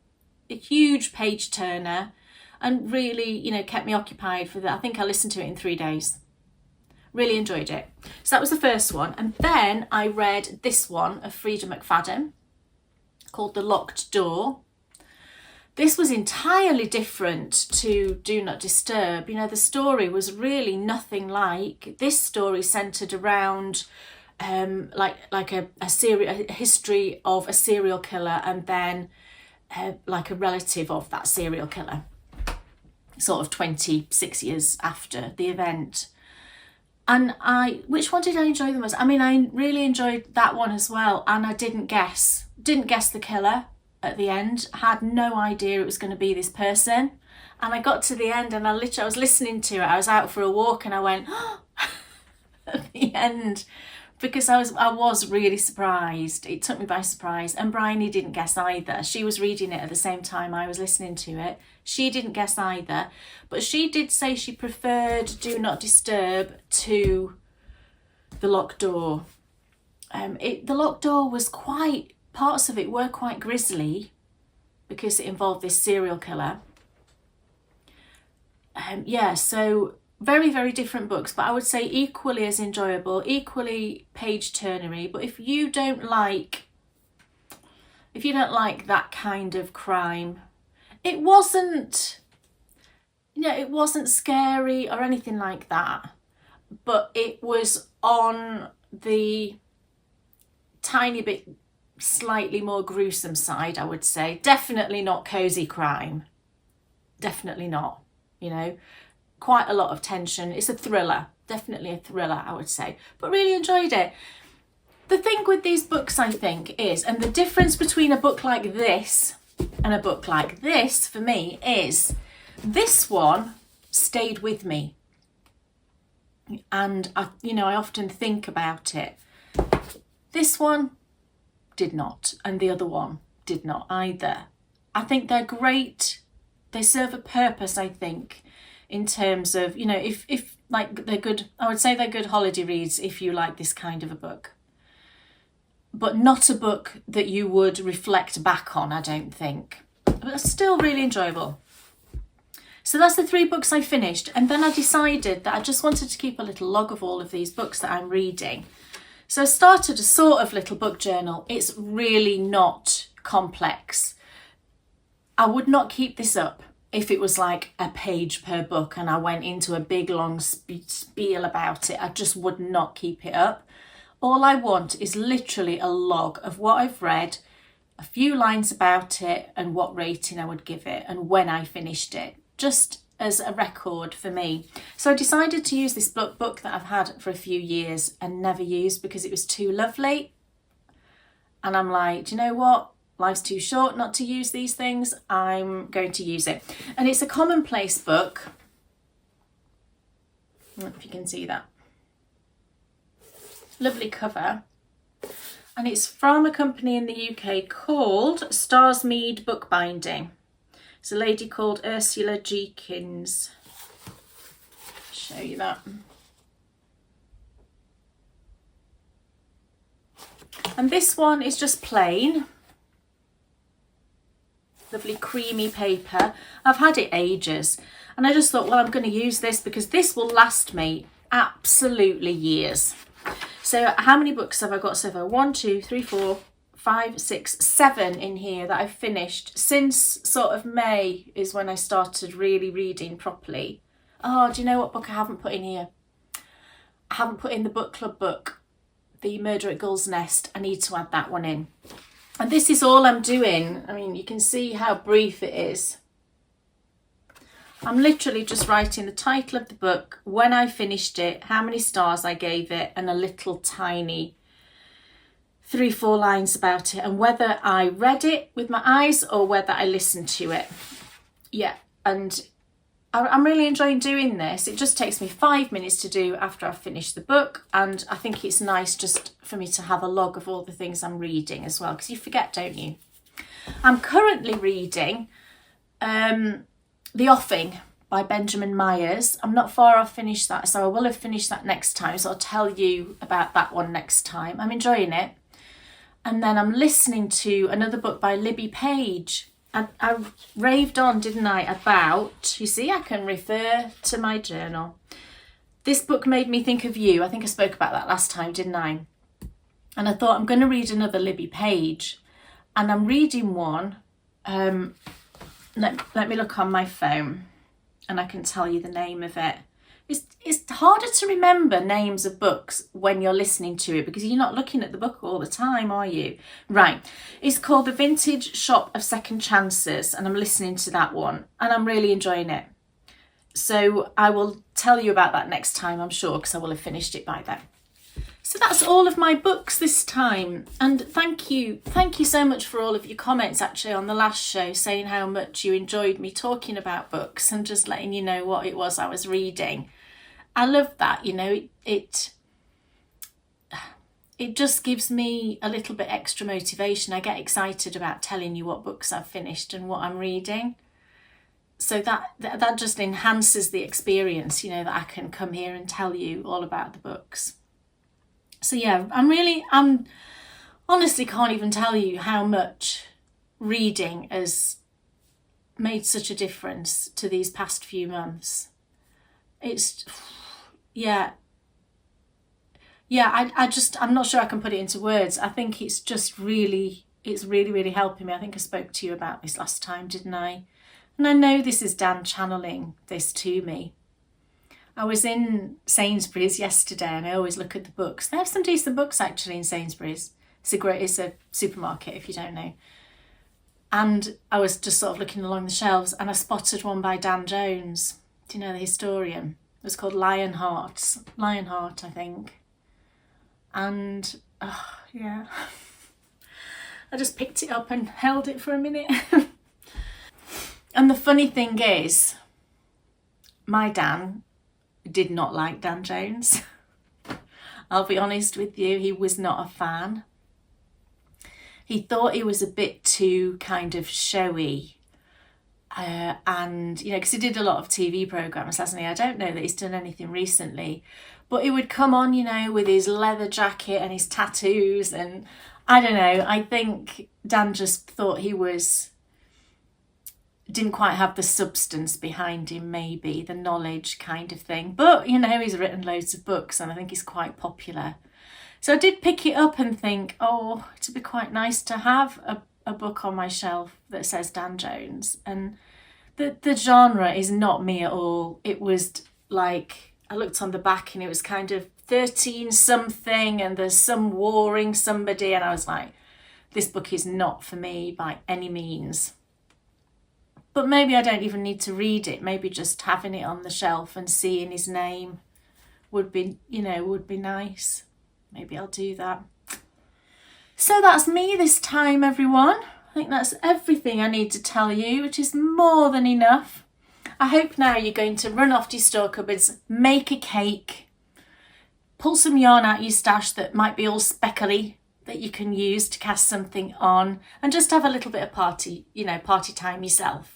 a huge page turner, and really, you know, kept me occupied for that. I think I listened to it in 3 days. Really enjoyed it. So that was the first one. And then I read this one of Freida McFadden, called The Locked Door. This was entirely different to Do Not Disturb. You know, the story was really nothing like. This story centred around like a history of a serial killer, and then like a relative of that serial killer, sort of 26 years after the event. And which one did I enjoy the most? I mean, I really enjoyed that one as well, and I didn't guess the killer at the end. I had no idea it was going to be this person, and I got to the end and I was listening to it. I was out for a walk and I went, oh, at the end, because I was really surprised. It took me by surprise. And Bryony didn't guess either. She was reading it at the same time I was listening to it. She didn't guess either, but she did say she preferred Do Not Disturb to The Locked Door. The Locked Door was parts of it were quite grisly because it involved this serial killer. So very, very different books, but I would say equally as enjoyable, equally page-turnery. But if you don't like that kind of crime, it wasn't scary or anything like that, but it was on the tiny bit slightly more gruesome side, I would say. Definitely not cozy crime. Definitely not, you know. Quite a lot of tension. It's a thriller. Definitely a thriller, I would say. But really enjoyed it. The thing with these books, I think, is, and the difference between a book like this and a book like this for me is, this one stayed with me. And I often think about it. This one did not, and the other one did not either. I think they're great. They serve a purpose, I think, in terms of, you know, if like they're good, I would say they're good holiday reads if you like this kind of a book. But not a book that you would reflect back on, I don't think. But still really enjoyable. So that's the 3 books I finished. And then I decided that I just wanted to keep a little log of all of these books that I'm reading. So I started a sort of little book journal. It's really not complex. I would not keep this up if it was like a page per book and I went into a big long spiel about it. I just would not keep it up. All I want is literally a log of what I've read, a few lines about it, and what rating I would give it, and when I finished it, just as a record for me. So I decided to use this book that I've had for a few years and never used because it was too lovely. And I'm like, do you know what? Life's too short not to use these things. I'm going to use it. And it's a commonplace book. I don't know if you can see that. Lovely cover. And it's from a company in the UK called Starsmead Bookbinding. It's a lady called Ursula Jenkins. Show you that. And this one is just plain. Lovely creamy paper. I've had it ages. And I just thought, well, I'm going to use this because this will last me absolutely years. So how many books have I got so far? 1, 2, 3, 4, 5, 6, 7 in here that I've finished since sort of May is when I started really reading properly. Oh, do you know what book I haven't put in here? I haven't put in the book club book, The Murder at Gull's Nest. I need to add that one in. And this is all I'm doing. I mean, you can see how brief it is. I'm literally just writing the title of the book, when I finished it, how many stars I gave it, and a little tiny 3-4 lines about it, and whether I read it with my eyes or whether I listened to it. Yeah, and I'm really enjoying doing this. It just takes me 5 minutes to do after I've finished the book, and I think it's nice just for me to have a log of all the things I'm reading as well, because you forget, don't you? I'm currently reading The Offing by Benjamin Myers. I'm not far off finished that, so I will have finished that next time, so I'll tell you about that one next time. I'm enjoying it. And then I'm listening to another book by Libby Page. I raved on, didn't I, about, you see, I can refer to my journal. This book made me think of you. I think I spoke about that last time, didn't I? And I thought, I'm going to read another Libby Page. and I'm reading one. Let me look on my phone and I can tell you the name of it. It's harder to remember names of books when you're listening to it because you're not looking at the book all the time, are you? Right. It's called The Vintage Shop of Second Chances, and I'm listening to that one and I'm really enjoying it. So I will tell you about that next time, I'm sure, because I will have finished it by then. So that's all of my books this time. And thank you so much for all of your comments actually on the last show, saying how much you enjoyed me talking about books and just letting you know what it was I was reading. I love that, you know, it just gives me a little bit extra motivation. I get excited about telling you what books I've finished and what I'm reading. So that just enhances the experience, you know, that I can come here and tell you all about the books. So yeah, I'm honestly can't even tell you how much reading has made such a difference to these past few months. I'm not sure I can put it into words. I think it's really helping me. I think I spoke to you about this last time, didn't I? And I know this is Dan channeling this to me. I was in Sainsbury's yesterday and I always look at the books. They have some decent books actually in Sainsbury's. It's a supermarket if you don't know. And I was just sort of looking along the shelves and I spotted one by Dan Jones. Do you know, the historian? It was called Lionheart, I think. And yeah, I just picked it up and held it for a minute. And the funny thing is, my Dan did not like Dan Jones. I'll be honest with you, he was not a fan. He thought he was a bit too kind of showy. And, you know, because he did a lot of TV programmes, hasn't he? I don't know that he's done anything recently. But he would come on, you know, with his leather jacket and his tattoos. And I don't know, I think Dan just thought he didn't quite have the substance behind him, maybe, the knowledge kind of thing. But, you know, he's written loads of books and I think he's quite popular. So I did pick it up and think, oh, it'd be quite nice to have a book on my shelf that says Dan Jones. And the genre is not me at all. It was like, I looked on the back and it was kind of 13 something and there's some warring somebody. And I was like, this book is not for me by any means. But maybe I don't even need to read it. Maybe just having it on the shelf and seeing his name would be nice. Maybe I'll do that. So that's me this time, everyone. I think that's everything I need to tell you, which is more than enough. I hope now you're going to run off to your store cupboards, make a cake, pull some yarn out your stash that might be all speckly that you can use to cast something on, and just have a little bit of party time yourself.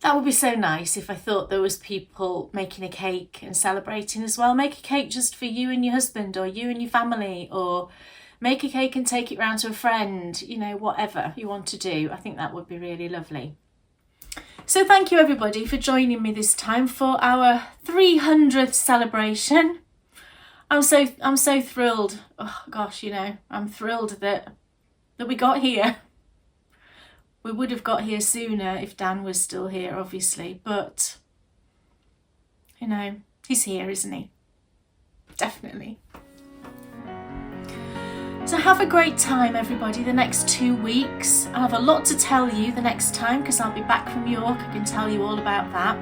That would be so nice if I thought there was people making a cake and celebrating as well. Make a cake just for you and your husband or you and your family, or make a cake and take it round to a friend, you know, whatever you want to do. I think that would be really lovely. So thank you everybody for joining me this time for our 300th celebration. I'm so thrilled. Oh gosh, you know, I'm thrilled that we got here. We would have got here sooner if Dan was still here, obviously, but, you know, he's here, isn't he? Definitely. So have a great time, everybody, the next 2 weeks. I have a lot to tell you the next time because I'll be back from York. I can tell you all about that.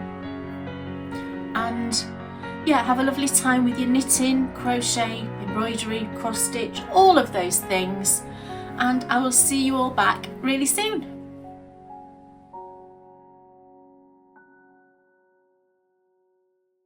And yeah, have a lovely time with your knitting, crochet, embroidery, cross stitch, all of those things. And I will see you all back really soon.